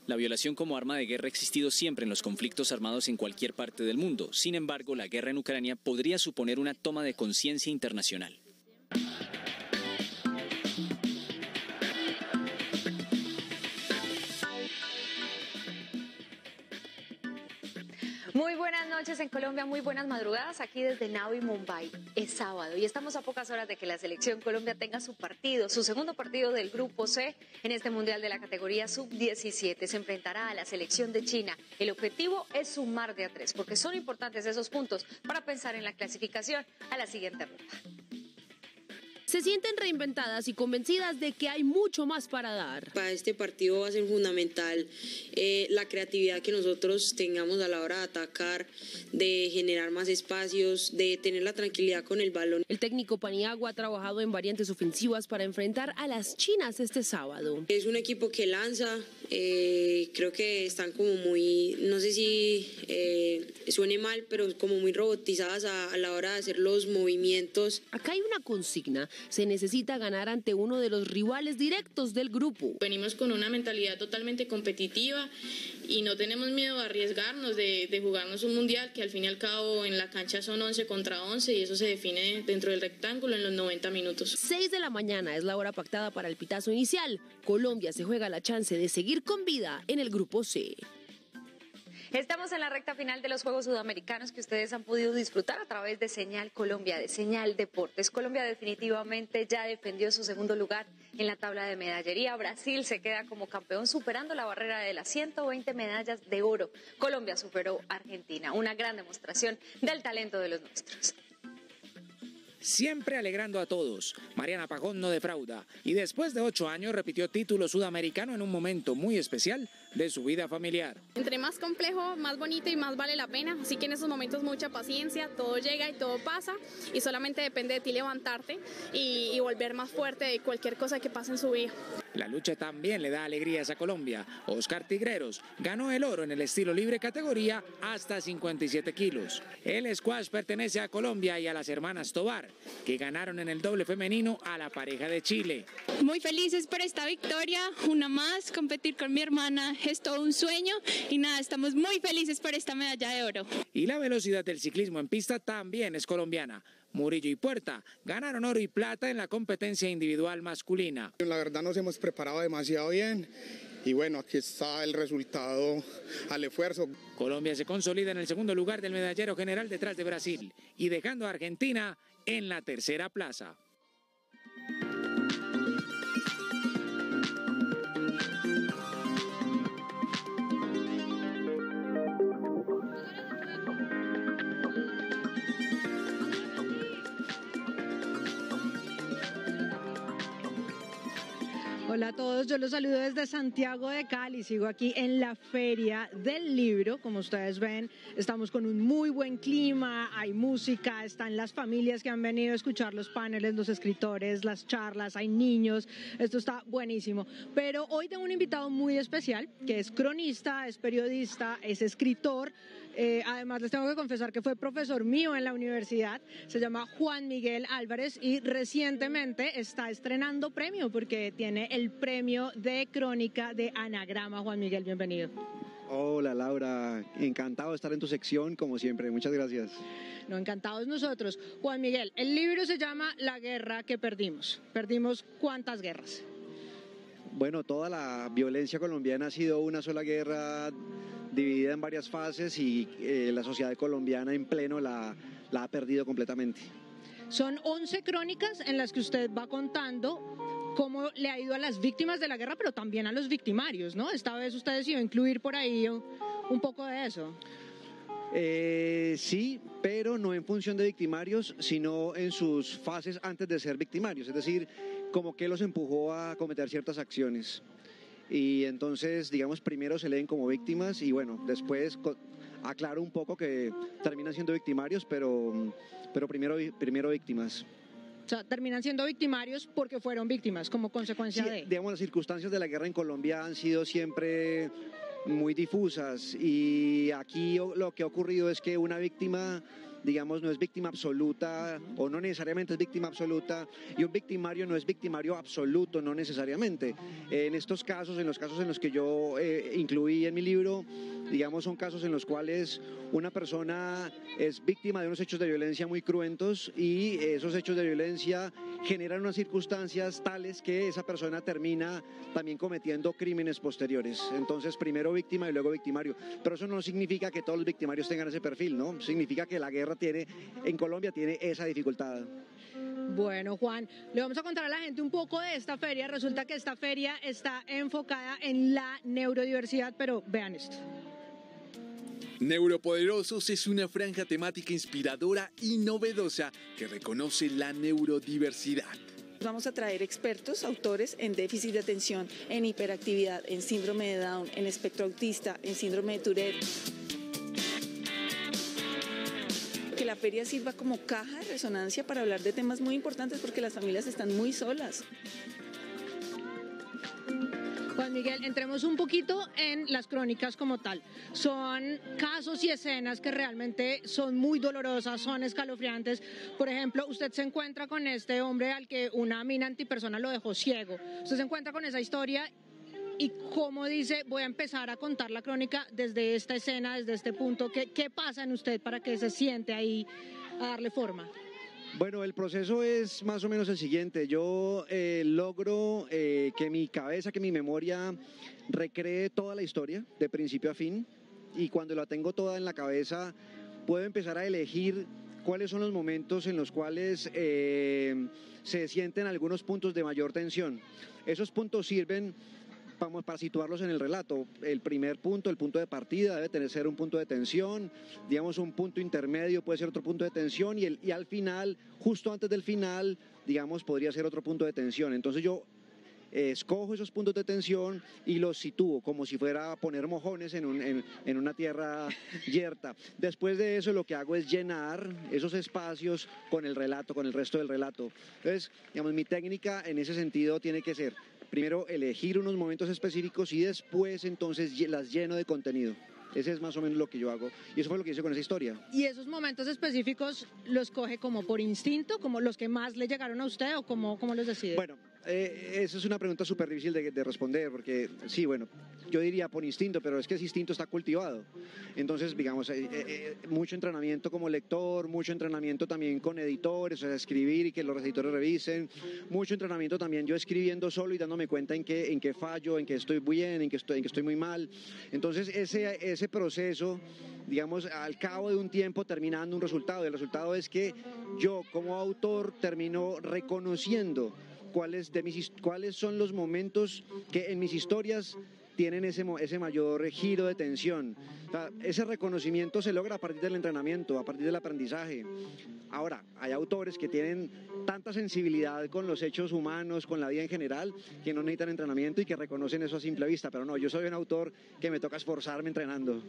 La violación como arma de guerra ha existido siempre en los conflictos armados en cualquier parte del mundo. Sin embargo, la guerra en Ucrania podría suponer una toma de conciencia internacional. Muy buenas noches en Colombia, muy buenas madrugadas aquí desde Navi, Mumbai. Es sábado y estamos a pocas horas de que la selección Colombia tenga su partido, su segundo partido del Grupo C en este Mundial de la categoría Sub-17. Se enfrentará a la selección de China. El objetivo es sumar de a 3 porque son importantes esos puntos para pensar en la clasificación a la siguiente ronda. Se sienten reinventadas y convencidas de que hay mucho más para dar. Para este partido va a ser fundamental la creatividad que nosotros tengamos a la hora de atacar, de generar más espacios, de tener la tranquilidad con el balón. El técnico Paniagua ha trabajado en variantes ofensivas para enfrentar a las chinas este sábado. Es un equipo que lanza, creo que están como muy, no sé si suene mal, pero como muy robotizadas a la hora de hacer los movimientos. Acá hay una consigna. Se necesita ganar ante uno de los rivales directos del grupo. Venimos con una mentalidad totalmente competitiva y no tenemos miedo a arriesgarnos de jugarnos un mundial que al fin y al cabo en la cancha son 11 contra 11 y eso se define dentro del rectángulo en los 90 minutos. 6 de la mañana es la hora pactada para el pitazo inicial. Colombia se juega la chance de seguir con vida en el Grupo C. Estamos en la recta final de los Juegos Sudamericanos que ustedes han podido disfrutar a través de Señal Colombia, de Señal Deportes. Colombia definitivamente ya defendió su segundo lugar en la tabla de medallería. Brasil se queda como campeón superando la barrera de las 120 medallas de oro. Colombia superó a Argentina, una gran demostración del talento de los nuestros. Siempre alegrando a todos, Mariana Pajón no defrauda y después de 8 años repitió título sudamericano en un momento muy especial de su vida familiar. Entre más complejo, más bonito y más vale la pena, así que en esos momentos mucha paciencia, todo llega y todo pasa y solamente depende de ti levantarte y volver más fuerte de cualquier cosa que pase en su vida. La lucha también le da alegrías a Colombia. Oscar Tigreros ganó el oro en el estilo libre categoría hasta 57 kilos. El squash pertenece a Colombia y a las hermanas Tobar, que ganaron en el doble femenino a la pareja de Chile. Muy felices por esta victoria, una más, competir con mi hermana es todo un sueño y nada, estamos muy felices por esta medalla de oro. Y la velocidad del ciclismo en pista también es colombiana. Murillo y Puerta ganaron oro y plata en la competencia individual masculina. La verdad nos hemos preparado demasiado bien y bueno, aquí está el resultado al esfuerzo. Colombia se consolida en el segundo lugar del medallero general detrás de Brasil y dejando a Argentina en la tercera plaza. Hola a todos, yo los saludo desde Santiago de Cali, sigo aquí en la Feria del Libro, como ustedes ven, estamos con un muy buen clima, hay música, están las familias que han venido a escuchar los paneles, los escritores, las charlas, hay niños, esto está buenísimo, pero hoy tengo un invitado muy especial, que es cronista, es periodista, es escritor, además les tengo que confesar que fue profesor mío en la universidad, se llama Juan Miguel Álvarez y recientemente está estrenando premio porque tiene el premio de crónica de Anagrama. Juan Miguel, bienvenido. Hola Laura, encantado de estar en tu sección como siempre, muchas gracias. No, encantados nosotros. Juan Miguel, el libro se llama La guerra que perdimos. ¿Perdimos cuántas guerras? Bueno, toda la violencia colombiana ha sido una sola guerra dividida en varias fases y la sociedad colombiana en pleno la ha perdido completamente. Son 11 crónicas en las que usted va contando cómo le ha ido a las víctimas de la guerra, pero también a los victimarios, ¿no? Esta vez usted decidió incluir por ahí un poco de eso. Sí, pero no en función de victimarios, sino en sus fases antes de ser victimarios, es decir, como que los empujó a cometer ciertas acciones. Y entonces, digamos, primero se leen como víctimas y bueno, después aclaro un poco que terminan siendo victimarios, pero primero víctimas. O sea, terminan siendo victimarios porque fueron víctimas como consecuencia sí, de... Digamos, las circunstancias de la guerra en Colombia han sido siempre muy difusas y aquí lo que ha ocurrido es que una víctima, digamos, no es víctima absoluta o no necesariamente es víctima absoluta y un victimario no es victimario absoluto, no necesariamente. En estos casos, en los casos en los que yo incluí en mi libro, digamos, son casos en los cuales una persona es víctima de unos hechos de violencia muy cruentos y esos hechos de violencia generan unas circunstancias tales que esa persona termina también cometiendo crímenes posteriores. Entonces, primero víctima y luego victimario. Pero eso no significa que todos los victimarios tengan ese perfil, ¿no? Significa que la guerra en Colombia tiene esa dificultad. Bueno, Juan, le vamos a contar a la gente un poco de esta feria. Resulta que esta feria está enfocada en la neurodiversidad, pero vean esto. Neuropoderosos es una franja temática inspiradora y novedosa que reconoce la neurodiversidad. Vamos a traer expertos, autores en déficit de atención, en hiperactividad, en síndrome de Down, en espectro autista, en síndrome de Tourette. Que la feria sirva como caja de resonancia para hablar de temas muy importantes porque las familias están muy solas. Juan Miguel, entremos un poquito en las crónicas como tal. Son casos y escenas que realmente son muy dolorosas, son escalofriantes. Por ejemplo, usted se encuentra con este hombre al que una mina antipersona lo dejó ciego. Usted se encuentra con esa historia y cómo dice, voy a empezar a contar la crónica desde esta escena, desde este punto. ¿Qué pasa en usted para que se siente ahí a darle forma? Bueno, el proceso es más o menos el siguiente. Yo logro que mi cabeza, que mi memoria recree toda la historia de principio a fin y cuando la tengo toda en la cabeza puedo empezar a elegir cuáles son los momentos en los cuales se sienten algunos puntos de mayor tensión. Esos puntos sirven para situarlos en el relato. El primer punto, el punto de partida, debe ser un punto de tensión, digamos un punto intermedio puede ser otro punto de tensión y al final, justo antes del final, digamos, podría ser otro punto de tensión. Entonces yo escojo esos puntos de tensión y los sitúo como si fuera a poner mojones en una tierra yerta. Después de eso lo que hago es llenar esos espacios con el relato, con el resto del relato. Entonces, digamos, mi técnica en ese sentido tiene que ser primero elegir unos momentos específicos y después entonces las lleno de contenido. Ese es más o menos lo que yo hago y eso fue lo que hice con esa historia. ¿Y esos momentos específicos los coge como por instinto, como los que más le llegaron a usted o cómo los decide? Bueno, esa es una pregunta súper difícil de responder, porque sí, bueno, yo diría por instinto, pero es que ese instinto está cultivado. Entonces, digamos, mucho entrenamiento como lector, mucho entrenamiento también con editores, o sea, escribir y que los editores revisen, mucho entrenamiento también yo escribiendo solo y dándome cuenta en qué fallo, en qué estoy bien, en qué estoy muy mal. Entonces, ese proceso, digamos, al cabo de un tiempo termina dando un resultado, y el resultado es que yo como autor termino reconociendo cuáles son los momentos que en mis historias tienen ese mayor giro de tensión. O sea, ese reconocimiento se logra a partir del entrenamiento, a partir del aprendizaje. Ahora, hay autores que tienen tanta sensibilidad con los hechos humanos, con la vida en general, que no necesitan entrenamiento y que reconocen eso a simple vista. Pero no, yo soy un autor que me toca esforzarme entrenando.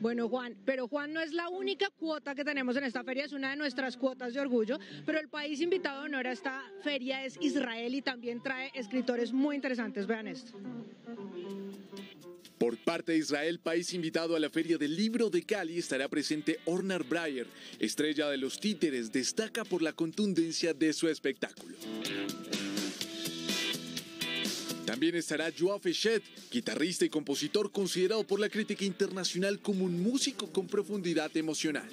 Bueno, Juan, pero Juan no es la única cuota que tenemos en esta feria, es una de nuestras cuotas de orgullo, pero el país invitado de honor a esta feria es Israel y también trae escritores muy interesantes. Vean esto. Por parte de Israel, país invitado a la Feria del Libro de Cali, estará presente Ornar Breyer, estrella de los títeres, destaca por la contundencia de su espectáculo. También estará Joao Fichet, guitarrista y compositor considerado por la crítica internacional como un músico con profundidad emocional.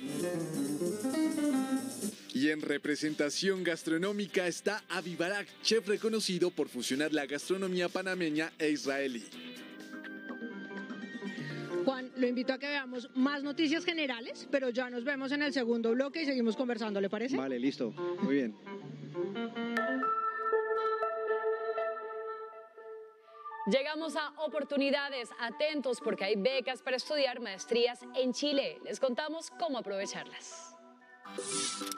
Y en representación gastronómica está Avi Barak, chef reconocido por fusionar la gastronomía panameña e israelí. Juan, lo invito a que veamos más noticias generales, pero ya nos vemos en el segundo bloque y seguimos conversando, ¿le parece? Vale, listo. Muy bien. Llegamos a oportunidades, atentos porque hay becas para estudiar maestrías en Chile. Les contamos cómo aprovecharlas.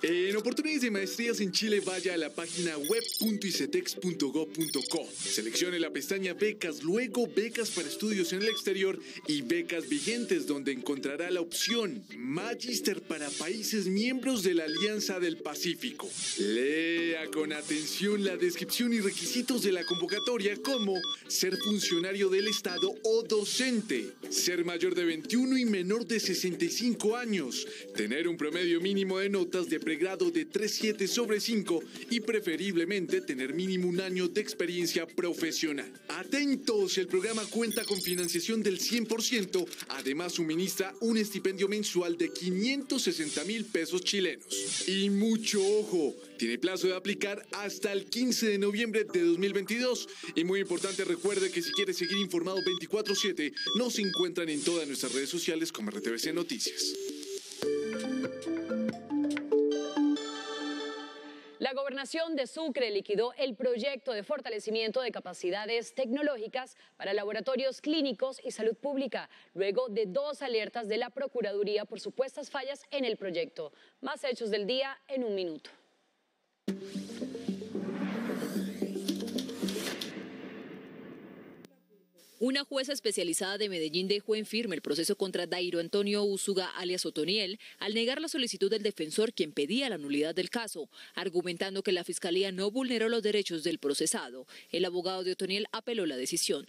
En oportunidades de maestrías en Chile, vaya a la página web.icetex.go.co. Seleccione la pestaña Becas, luego Becas para estudios en el exterior y Becas vigentes, donde encontrará la opción Magister para países miembros de la Alianza del Pacífico. Lea con atención la descripción y requisitos de la convocatoria, como ser funcionario del Estado o docente, ser mayor de 21 y menor de 65 años, tener un promedio mínimo de notas de pregrado de 3.7/5 y preferiblemente tener mínimo un año de experiencia profesional. Atentos, el programa cuenta con financiación del 100%, además suministra un estipendio mensual de 560,000 pesos chilenos. Y mucho ojo, tiene plazo de aplicar hasta el 15 de noviembre de 2022. Y muy importante, recuerde que si quiere seguir informado 24/7, nos encuentran en todas nuestras redes sociales como RTVC Noticias. La Gobernación de Sucre liquidó el proyecto de fortalecimiento de capacidades tecnológicas para laboratorios clínicos y salud pública, luego de 2 alertas de la Procuraduría por supuestas fallas en el proyecto. Más hechos del día en un minuto. Una jueza especializada de Medellín dejó en firme el proceso contra Dairo Antonio Úsuga, alias Otoniel, al negar la solicitud del defensor, quien pedía la nulidad del caso, argumentando que la Fiscalía no vulneró los derechos del procesado. El abogado de Otoniel apeló la decisión.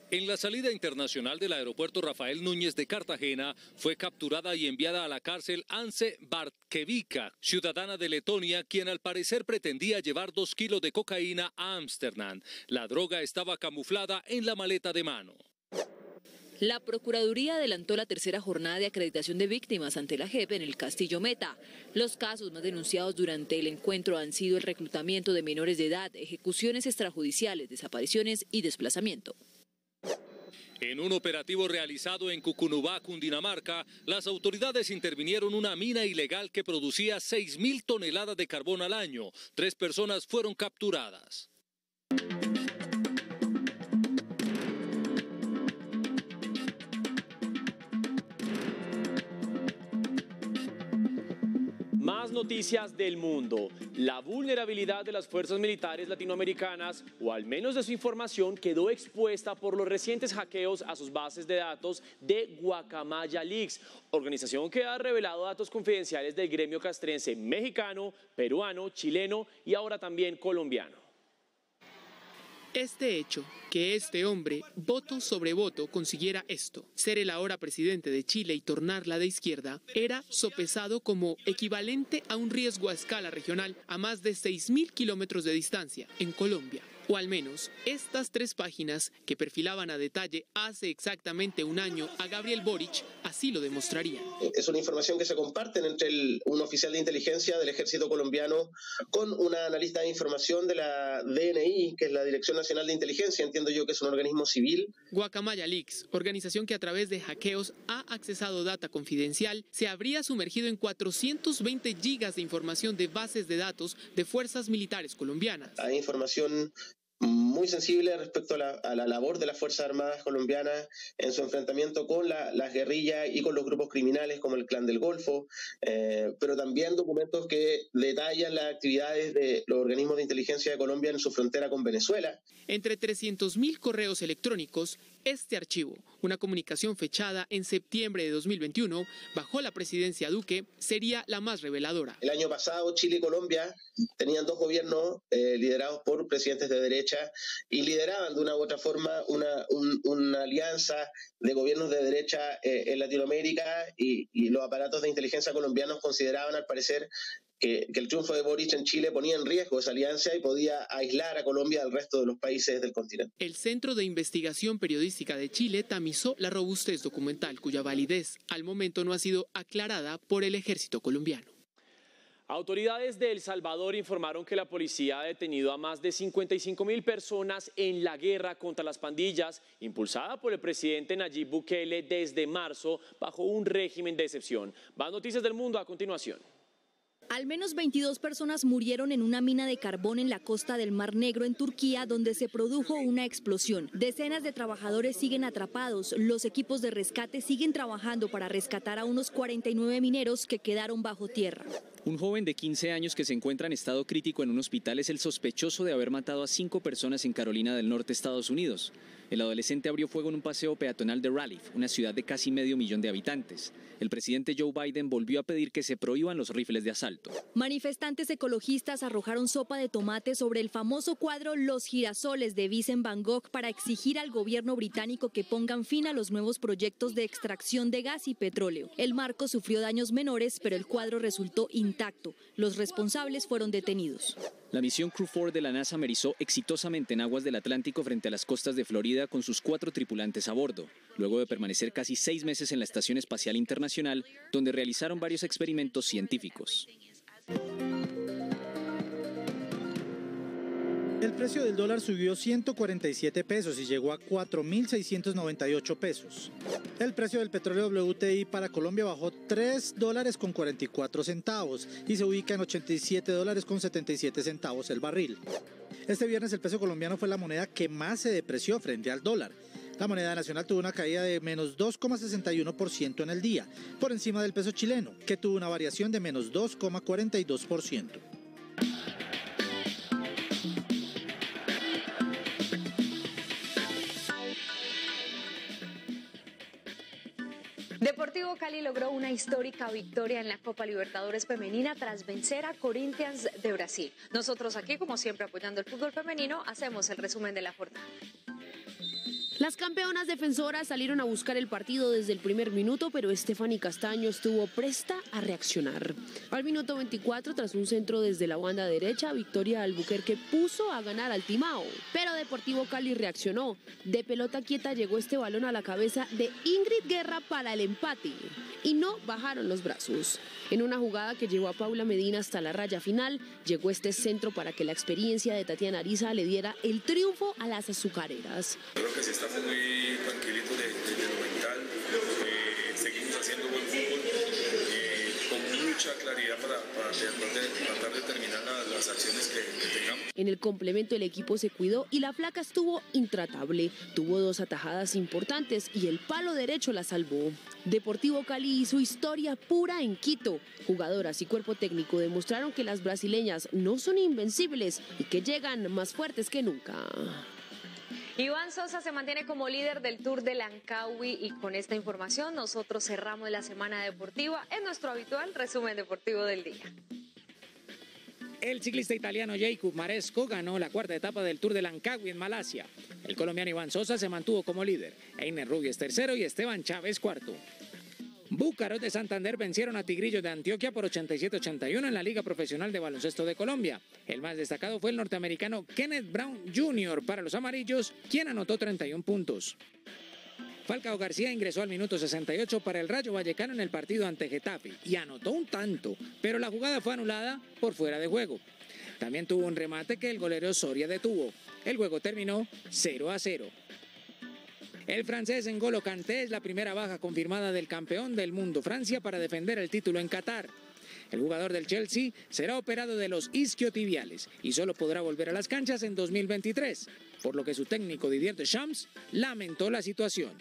En la salida internacional del aeropuerto Rafael Núñez de Cartagena, fue capturada y enviada a la cárcel Ance Bartkevica, ciudadana de Letonia, quien al parecer pretendía llevar 2 kilos de cocaína a Ámsterdam. La droga estaba camuflada en la maleta de mano. La Procuraduría adelantó la 3ª jornada de acreditación de víctimas ante la JEP en el Castillo Meta. Los casos más denunciados durante el encuentro han sido el reclutamiento de menores de edad, ejecuciones extrajudiciales, desapariciones y desplazamiento. En un operativo realizado en Cucunubá, Cundinamarca, las autoridades intervinieron una mina ilegal que producía 6.000 toneladas de carbón al año. 3 personas fueron capturadas. Más noticias del mundo. La vulnerabilidad de las fuerzas militares latinoamericanas, o al menos de su información, quedó expuesta por los recientes hackeos a sus bases de datos de Guacamaya Leaks, organización que ha revelado datos confidenciales del gremio castrense mexicano, peruano, chileno y ahora también colombiano. Este hecho, que este hombre, voto sobre voto, consiguiera esto, ser el ahora presidente de Chile y tornarla de izquierda, era sopesado como equivalente a un riesgo a escala regional a más de 6.000 kilómetros de distancia en Colombia. O al menos, estas 3 páginas que perfilaban a detalle hace exactamente un año a Gabriel Boric así lo demostrarían. Es una información que se comparten entre un oficial de inteligencia del ejército colombiano con una analista de información de la DNI, que es la Dirección Nacional de Inteligencia, entiendo yo que es un organismo civil. Guacamaya Leaks, organización que a través de hackeos ha accesado data confidencial, se habría sumergido en 420 gigas de información de bases de datos de fuerzas militares colombianas. Hay información muy sensible respecto a la labor de las Fuerzas Armadas colombianas en su enfrentamiento con las guerrillas y con los grupos criminales como el Clan del Golfo, pero también documentos que detallan las actividades de los organismos de inteligencia de Colombia en su frontera con Venezuela. Entre 300.000 correos electrónicos, este archivo, una comunicación fechada en septiembre de 2021, bajo la presidencia Duque, sería la más reveladora. El año pasado, Chile y Colombia tenían 2 gobiernos liderados por presidentes de derecha y lideraban de una u otra forma una alianza de gobiernos de derecha en Latinoamérica y los aparatos de inteligencia colombianos consideraban al parecer que el triunfo de Boric en Chile ponía en riesgo esa alianza y podía aislar a Colombia del resto de los países del continente. El Centro de Investigación Periodística de Chile tamizó la robustez documental, cuya validez al momento no ha sido aclarada por el ejército colombiano. Autoridades de El Salvador informaron que la policía ha detenido a más de 55.000 personas en la guerra contra las pandillas, impulsada por el presidente Nayib Bukele desde marzo, bajo un régimen de excepción. Más noticias del mundo a continuación. Al menos 22 personas murieron en una mina de carbón en la costa del Mar Negro en Turquía, donde se produjo una explosión. Decenas de trabajadores siguen atrapados. Los equipos de rescate siguen trabajando para rescatar a unos 49 mineros que quedaron bajo tierra. Un joven de 15 años que se encuentra en estado crítico en un hospital es el sospechoso de haber matado a 5 personas en Carolina del Norte, Estados Unidos. El adolescente abrió fuego en un paseo peatonal de Raleigh, una ciudad de casi medio millón de habitantes. El presidente Joe Biden volvió a pedir que se prohíban los rifles de asalto. Manifestantes ecologistas arrojaron sopa de tomate sobre el famoso cuadro Los girasoles de Vincent Van Gogh para exigir al gobierno británico que pongan fin a los nuevos proyectos de extracción de gas y petróleo. El marco sufrió daños menores, pero el cuadro resultó intacto. Los responsables fueron detenidos. La misión Crew 4 de la NASA merizó exitosamente en aguas del Atlántico frente a las costas de Florida con sus 4 tripulantes a bordo, luego de permanecer casi 6 meses en la Estación Espacial Internacional, donde realizaron varios experimentos científicos. El precio del dólar subió 147 pesos y llegó a 4.698 pesos. El precio del petróleo WTI para Colombia bajó $3.44 y se ubica en $87.77 el barril. Este viernes el peso colombiano fue la moneda que más se depreció frente al dólar. La moneda nacional tuvo una caída de menos 2,61% en el día, por encima del peso chileno, que tuvo una variación de menos 2,42%. Deportivo Cali logró una histórica victoria en la Copa Libertadores Femenina tras vencer a Corinthians de Brasil. Nosotros aquí, como siempre, apoyando el fútbol femenino, hacemos el resumen de la jornada. Las campeonas defensoras salieron a buscar el partido desde el primer minuto, pero Stephanie Castaño estuvo presta a reaccionar. Al minuto 24, tras un centro desde la banda derecha, Victoria Albuquerque puso a ganar al Timao, pero Deportivo Cali reaccionó. De pelota quieta llegó este balón a la cabeza de Ingrid Guerra para el empate y no bajaron los brazos. En una jugada que llevó a Paula Medina hasta la raya final, llegó este centro para que la experiencia de Tatiana Ariza le diera el triunfo a las azucareras. Creo que sí estamos muy tranquilitos de lo mental, seguimos haciendo buen fútbol, con mucha claridad para tratar de terminar las acciones que tengamos. En el complemento el equipo se cuidó y la flaca estuvo intratable. Tuvo 2 atajadas importantes y el palo derecho la salvó. Deportivo Cali hizo historia pura en Quito. Jugadoras y cuerpo técnico demostraron que las brasileñas no son invencibles y que llegan más fuertes que nunca. Iván Sosa se mantiene como líder del Tour de Langkawi y con esta información nosotros cerramos la semana deportiva en nuestro habitual resumen deportivo del día. El ciclista italiano Jakub Maresco ganó la cuarta etapa del Tour de Langkawi en Malasia. El colombiano Iván Sosa se mantuvo como líder. Einer Rubio es tercero y Esteban Chávez cuarto. Búcaros de Santander vencieron a Tigrillos de Antioquia por 87-81 en la Liga Profesional de Baloncesto de Colombia. El más destacado fue el norteamericano Kenneth Brown Jr. para los amarillos, quien anotó 31 puntos. Falcao García ingresó al minuto 68 para el Rayo Vallecano en el partido ante Getafe y anotó un tanto, pero la jugada fue anulada por fuera de juego. También tuvo un remate que el golero Soria detuvo. El juego terminó 0-0. El francés N'Golo Kanté es la primera baja confirmada del campeón del mundo Francia para defender el título en Qatar. El jugador del Chelsea será operado de los isquiotibiales y solo podrá volver a las canchas en 2023, por lo que su técnico Didier Deschamps lamentó la situación.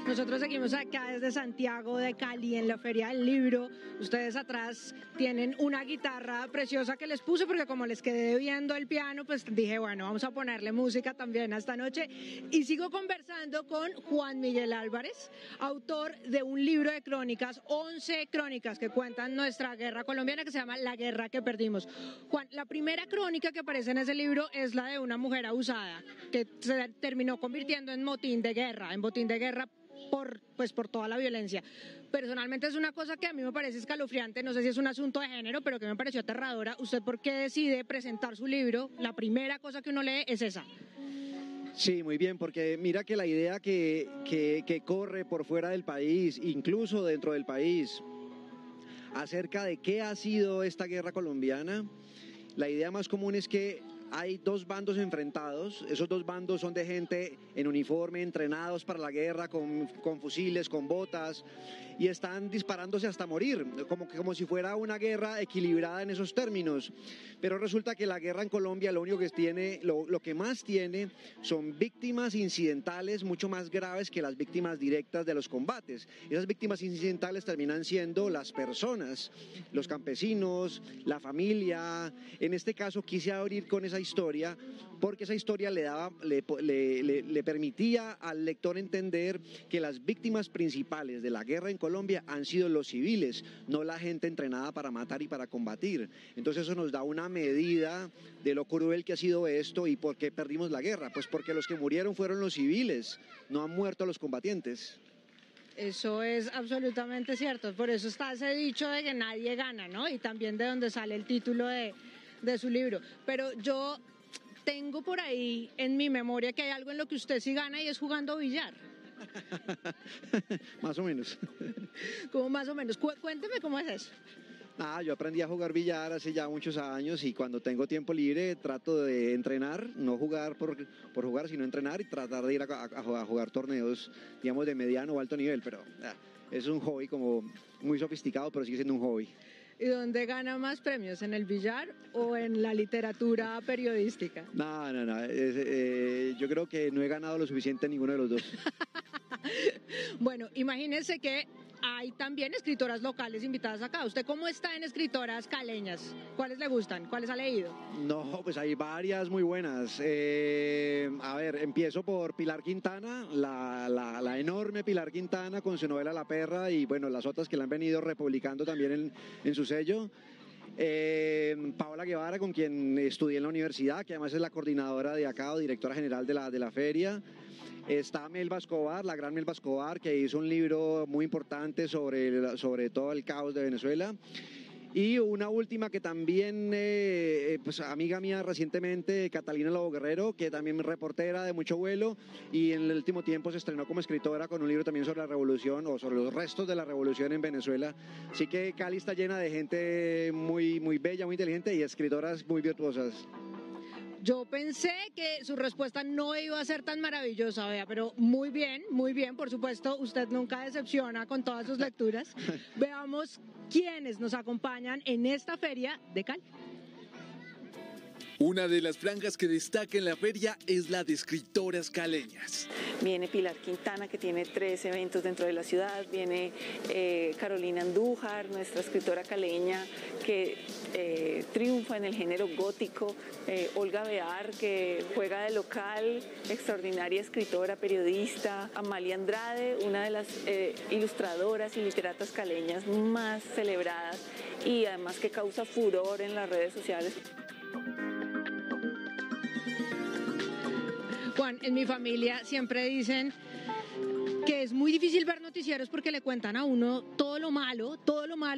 Nosotros seguimos acá desde Santiago de Cali en la Feria del Libro. Ustedes atrás tienen una guitarra preciosa que les puse porque como les quedé viendo el piano, pues dije, bueno, vamos a ponerle música también a esta noche. Y sigo conversando con Juan Miguel Álvarez, autor de un libro de crónicas, 11 crónicas que cuentan nuestra guerra colombiana que se llama La Guerra que Perdimos. Juan, la primera crónica que aparece en ese libro es la de una mujer abusada que se terminó convirtiendo en botín de guerra por toda la violencia. Personalmente es una cosa que a mí me parece escalofriante, no sé si es un asunto de género, pero que me pareció aterradora. ¿Usted por qué decide presentar su libro? La primera cosa que uno lee es esa. Sí, muy bien, porque mira que la idea que corre por fuera del país, incluso dentro del país, acerca de qué ha sido esta guerra colombiana, la idea más común es que hay dos bandos enfrentados. Esos dos bandos son de gente en uniforme, entrenados para la guerra, con fusiles, con botas, y están disparándose hasta morir, como si fuera una guerra equilibrada en esos términos. Pero resulta que la guerra en Colombia lo único que tiene, lo que más tiene son víctimas incidentales mucho más graves que las víctimas directas de los combates. Esas víctimas incidentales terminan siendo las personas, los campesinos, la familia. En este caso quise abrir con esa historia porque esa historia le permitía al lector entender que las víctimas principales de la guerra en Colombia han sido los civiles, no la gente entrenada para matar y para combatir. Entonces eso nos da una medida de lo cruel que ha sido esto. ¿Y por qué perdimos la guerra? Pues porque los que murieron fueron los civiles, no han muerto los combatientes. Eso es absolutamente cierto, por eso está ese dicho de que nadie gana, ¿no? Y también de donde sale el título de su libro. Pero yo tengo por ahí en mi memoria que hay algo en lo que usted sí gana y es jugando billar. Más o menos. ¿Cómo más o menos? Cuénteme cómo es eso. Yo aprendí a jugar billar hace ya muchos años y cuando tengo tiempo libre trato de entrenar, no jugar por jugar, sino entrenar y tratar de ir a jugar torneos, digamos, de mediano o alto nivel, pero es un hobby como muy sofisticado, pero sigue siendo un hobby. ¿Y dónde gana más premios? ¿En el billar o en la literatura periodística? No. Yo creo que no he ganado lo suficiente en ninguno de los dos. Bueno, imagínense que hay también escritoras locales invitadas acá. ¿Usted cómo está en escritoras caleñas? ¿Cuáles le gustan? ¿Cuáles ha leído? No, pues hay varias muy buenas. A ver, empiezo por Pilar Quintana, la enorme Pilar Quintana con su novela La Perra y bueno, las otras que la han venido republicando también en su sello. Paola Guevara, con quien estudié en la universidad, que además es la coordinadora de acá o directora general de la feria. Está Melba Escobar, la gran Melba Escobar, que hizo un libro muy importante sobre todo el caos de Venezuela. Y una última que también, pues amiga mía recientemente, Catalina Lobo Guerrero, que también es reportera de mucho vuelo y en el último tiempo se estrenó como escritora con un libro también sobre la revolución o sobre los restos de la revolución en Venezuela. Así que Cali está llena de gente muy, muy bella, muy inteligente y escritoras muy virtuosas. Yo pensé que su respuesta no iba a ser tan maravillosa, vea, pero muy bien, por supuesto, usted nunca decepciona con todas sus lecturas. Veamos quiénes nos acompañan en esta feria de Cali. Una de las franjas que destaca en la feria es la de escritoras caleñas. Viene Pilar Quintana, que tiene 3 eventos dentro de la ciudad. Viene Carolina Andújar, nuestra escritora caleña, que triunfa en el género gótico. Olga Bear, que juega de local, extraordinaria escritora, periodista. Amalia Andrade, una de las ilustradoras y literatas caleñas más celebradas y además que causa furor en las redes sociales. Juan, en mi familia siempre dicen que es muy difícil ver noticieros porque le cuentan a uno todo lo malo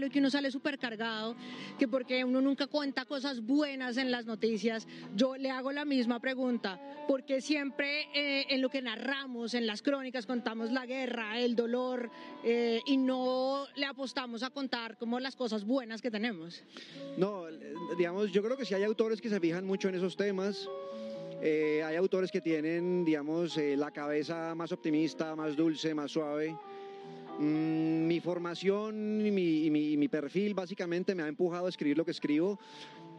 y que uno sale súper cargado, que porque uno nunca cuenta cosas buenas en las noticias. Yo le hago la misma pregunta, porque siempre en lo que narramos, en las crónicas, contamos la guerra, el dolor, y no le apostamos a contar como las cosas buenas que tenemos. No, digamos, yo creo que sí hay autores que se fijan mucho en esos temas. Hay autores que tienen, digamos, la cabeza más optimista, más dulce, más suave. Mi formación y mi perfil básicamente me ha empujado a escribir lo que escribo,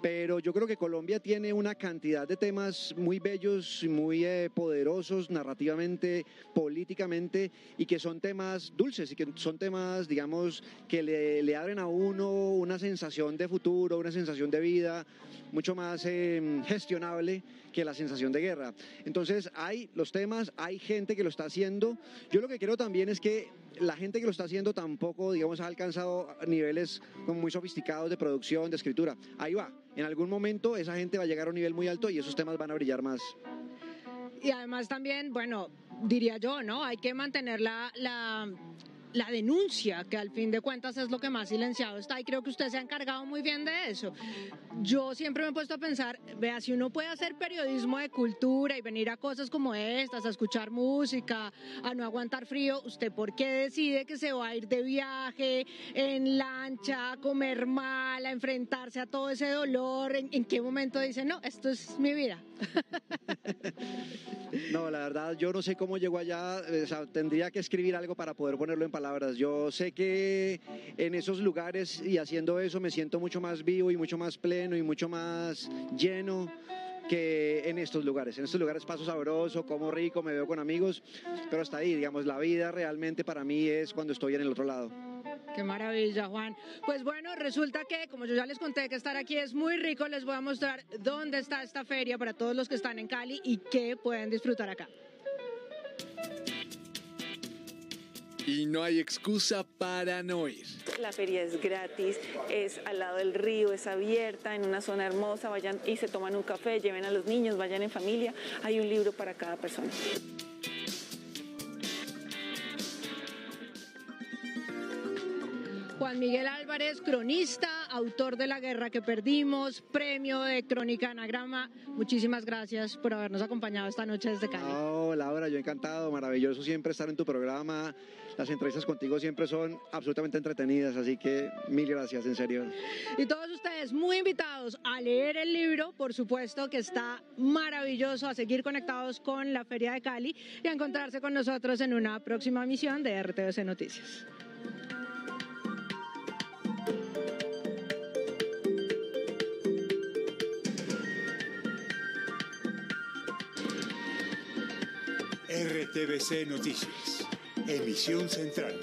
pero yo creo que Colombia tiene una cantidad de temas muy bellos, muy poderosos narrativamente, políticamente, y que son temas dulces y que son temas, digamos, que le abren a uno una sensación de futuro, una sensación de vida mucho más gestionable que la sensación de guerra. Entonces hay los temas, hay gente que lo está haciendo. Yo lo que creo también es que la gente que lo está haciendo tampoco, digamos, ha alcanzado niveles como muy sofisticados de producción, de escritura. Ahí va, en algún momento esa gente va a llegar a un nivel muy alto y esos temas van a brillar más. Y además también, bueno, diría yo, ¿no? Hay que mantener la denuncia, que al fin de cuentas es lo que más silenciado está, y creo que usted se ha encargado muy bien de eso. Yo siempre me he puesto a pensar, vea, si uno puede hacer periodismo de cultura y venir a cosas como estas, a escuchar música, a no aguantar frío, ¿usted por qué decide que se va a ir de viaje, en lancha, a comer mal, a enfrentarse a todo ese dolor? ¿En qué momento dice, no, esto es mi vida? No, la verdad, yo no sé cómo llegó allá, o sea, tendría que escribir algo para poder ponerlo en palabras. Yo sé que en esos lugares y haciendo eso me siento mucho más vivo y mucho más pleno y mucho más lleno que en estos lugares. En estos lugares paso sabroso, como rico, me veo con amigos, pero hasta ahí, digamos, la vida realmente para mí es cuando estoy en el otro lado. Qué maravilla, Juan. Pues bueno, resulta que, como yo ya les conté, que estar aquí es muy rico. Les voy a mostrar dónde está esta feria para todos los que están en Cali y qué pueden disfrutar acá. Y no hay excusa para no ir. La feria es gratis, es al lado del río, es abierta, en una zona hermosa. Vayan y se toman un café, lleven a los niños, vayan en familia. Hay un libro para cada persona. Juan Miguel Álvarez, cronista, autor de La Guerra que Perdimos, premio de Crónica Anagrama. Muchísimas gracias por habernos acompañado esta noche desde Cali. No, Laura, yo encantado, maravilloso siempre estar en tu programa. Las entrevistas contigo siempre son absolutamente entretenidas, así que mil gracias, en serio. Y todos ustedes muy invitados a leer el libro, por supuesto que está maravilloso, a seguir conectados con la Feria de Cali y a encontrarse con nosotros en una próxima emisión de RTVC Noticias. RTVC Noticias, emisión central.